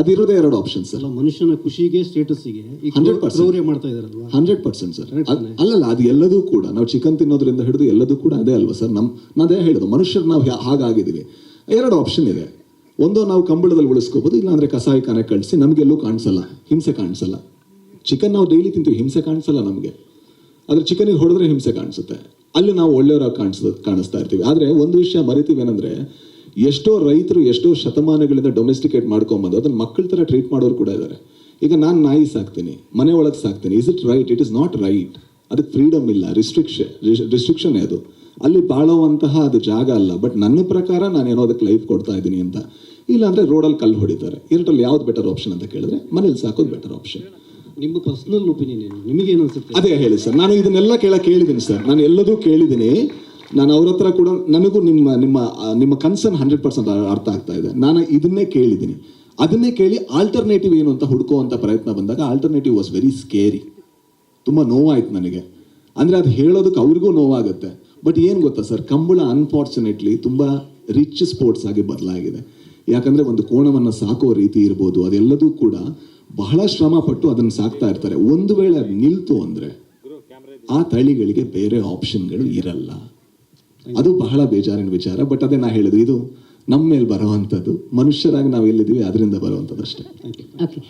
ಅದಿರೋದೇ 2 ಆಪ್ಷನ್ಸ್ ಅಲ್ಲ. ಮನುಷ್ಯನ ಖುಷಿಗೆ, ಸ್ಟೇಟಸ್ಗೆ 100% ಮಾಡ್ತಾ ಇದಾರಲ್ವಾ? 100% ಸರ್. ಅಲ್ಲಲ್ಲ, ಅದು ಎಲ್ಲದೂ ಕೂಡ ನಾವು ಚಿಕನ್ ತಿನ್ನೋದ್ರಿಂದ ಹಿಡಿದು ಎಲ್ಲದೂ ಕೂಡ ಅದೇ ಅಲ್ವಾ ಸರ್? ನಾನೇ ಹೇಳೋದು, ಮನುಷ್ಯರು ನಾವು ಹಾಗಾಗಿದ್ದೀವಿ. 2 ಆಪ್ಷನ್ ಇದೆ. ಒಂದು, ನಾವು ಕಂಬಳದಲ್ಲಿ ಉಳಿಸ್ಕೋಬೋದು, ಇಲ್ಲಾಂದ್ರೆ ಕಸಾಯಿಖಾನೆ ಕಳಿಸಿ ನಮಗೆಲ್ಲೂ ಕಾಣಿಸಲ್ಲ, ಹಿಂಸೆ ಕಾಣಿಸಲ್ಲ. ಚಿಕನ್ ನಾವು ಡೈಲಿ ತಿಂತೀವಿ, ಹಿಂಸೆ ಕಾಣಿಸಲ್ಲ ನಮಗೆ. ಆದರೆ ಚಿಕನಿಗೆ ಹೊಡೆದ್ರೆ ಹಿಂಸೆ ಕಾಣಿಸುತ್ತೆ. ಅಲ್ಲಿ ನಾವು ಒಳ್ಳೆಯವರಾಗಿ ಕಾಣಿಸ್ತಾ ಇರ್ತೀವಿ. ಆದರೆ ಒಂದು ವಿಷಯ ಮರಿತೀವಿ ಏನಂದ್ರೆ, ಎಷ್ಟೋ ರೈತರು ಎಷ್ಟೋ ಶತಮಾನಗಳಿಂದ ಡೊಮೆಸ್ಟಿಕೇಟ್ ಮಾಡ್ಕೊಂಬಂದು ಅದನ್ನ ಮಕ್ಕಳ ಥರ ಟ್ರೀಟ್ ಮಾಡೋರು ಕೂಡ ಇದ್ದಾರೆ. ಈಗ ನಾನು ನಾಯಿ ಸಾಕ್ತೀನಿ, ಮನೆ ಒಳಗೆ ಸಾಕ್ತೀನಿ. Is it right? It is not right. ಅದಕ್ಕೆ ಫ್ರೀಡಮ್ ಇಲ್ಲ, ರಿಸ್ಟ್ರಿಕ್ಷನ್ ಅದು. ಅಲ್ಲಿ ಬಾಳೋವಂತಹ ಅದು ಜಾಗ ಅಲ್ಲ. ಬಟ್ ನನ್ನ ಪ್ರಕಾರ ನಾನು ಏನೋ ಅದಕ್ಕೆ ಲೈಫ್ ಕೊಡ್ತಾ ಇದ್ದೀನಿ ಅಂತ. ಇಲ್ಲಾಂದರೆ ರೋಡಲ್ಲಿ ಕಲ್ಲು ಹೊಡಿತಾರೆ. ಎರಡರಲ್ಲಿ ಯಾವ್ದು ಬೆಟರ್ ಆಪ್ಷನ್ ಅಂತ ಕೇಳಿದ್ರೆ ಮನೇಲಿ ಸಾಕೋದು ಬೆಟರ್ ಆಪ್ಷನ್. ನಿಮ್ಮ ಪರ್ಸನಲ್ ಒಪಿನಿಯನ್ ಏನು? ನಿಮಗೇನು ಅನ್ಸುತ್ತೆ? ಅದೇ ಹೇಳಿ ಸರ್, ನಾನು ಇದನ್ನೆಲ್ಲ ಕೇಳಿದ್ದೀನಿ ಸರ್. ನಾನು ಎಲ್ಲದೂ ಕೇಳಿದ್ದೀನಿ. ನಾನು ಅವ್ರ ಹತ್ರ ಕೂಡ ನನಗೂ ನಿಮ್ಮ ಕನ್ಸರ್ನ್ 100% ಅರ್ಥ ಆಗ್ತಾ ಇದೆ. ನಾನು ಇದನ್ನೇ ಕೇಳಿದ್ದೀನಿ. ಅದನ್ನೇ ಕೇಳಿ ಆಲ್ಟರ್ನೇಟಿವ್ ಏನು ಅಂತ ಹುಡುಕುವಂಥ ಪ್ರಯತ್ನ ಬಂದಾಗ ಆಲ್ಟರ್ನೇಟಿವ್ ವಾಸ್ ವೆರಿ ಸ್ಕೇರಿ. ತುಂಬ ನೋವಾಯ್ತು ನನಗೆ. ಅಂದರೆ ಅದು ಹೇಳೋದಕ್ಕೆ ಅವ್ರಿಗೂ ನೋವಾಗುತ್ತೆ. ಬಟ್ ಏನು ಗೊತ್ತಾ ಸರ್, ಕಂಬಳ ಅನ್ಫಾರ್ಚುನೇಟ್ಲಿ ತುಂಬ ರಿಚ್ ಸ್ಪೋರ್ಟ್ಸ್ ಆಗಿ ಬದಲಾಗಿದೆ. ಯಾಕಂದರೆ ಒಂದು ಕೋಣವನ್ನು ಸಾಕೋ ರೀತಿ ಇರ್ಬೋದು, ಅದೆಲ್ಲದೂ ಕೂಡ ಬಹಳ ಶ್ರಮ ಪಟ್ಟು ಅದನ್ನು ಸಾಕ್ತಾ ಇರ್ತಾರೆ. ಒಂದು ವೇಳೆ ಅದು ನಿಲ್ತು ಅಂದರೆ ಆ ತಳಿಗಳಿಗೆ ಬೇರೆ ಆಪ್ಷನ್ಗಳು ಇರಲ್ಲ. ಅದು ಬಹಳ ಬೇಜಾರಿನ ವಿಚಾರ. ಬಟ್ ಅದೇ ನಾ ಹೇಳಿದ್ದು, ಇದು ನಮ್ಮ ಮೇಲೆ ಬರುವಂಥದ್ದು. ಮನುಷ್ಯರಾಗಿ ನಾವು ಎಲ್ಲಿದ್ದೀವಿ ಅದರಿಂದ ಬರುವಂಥದ್ದು ಅಷ್ಟೇ. ಓಕೆ.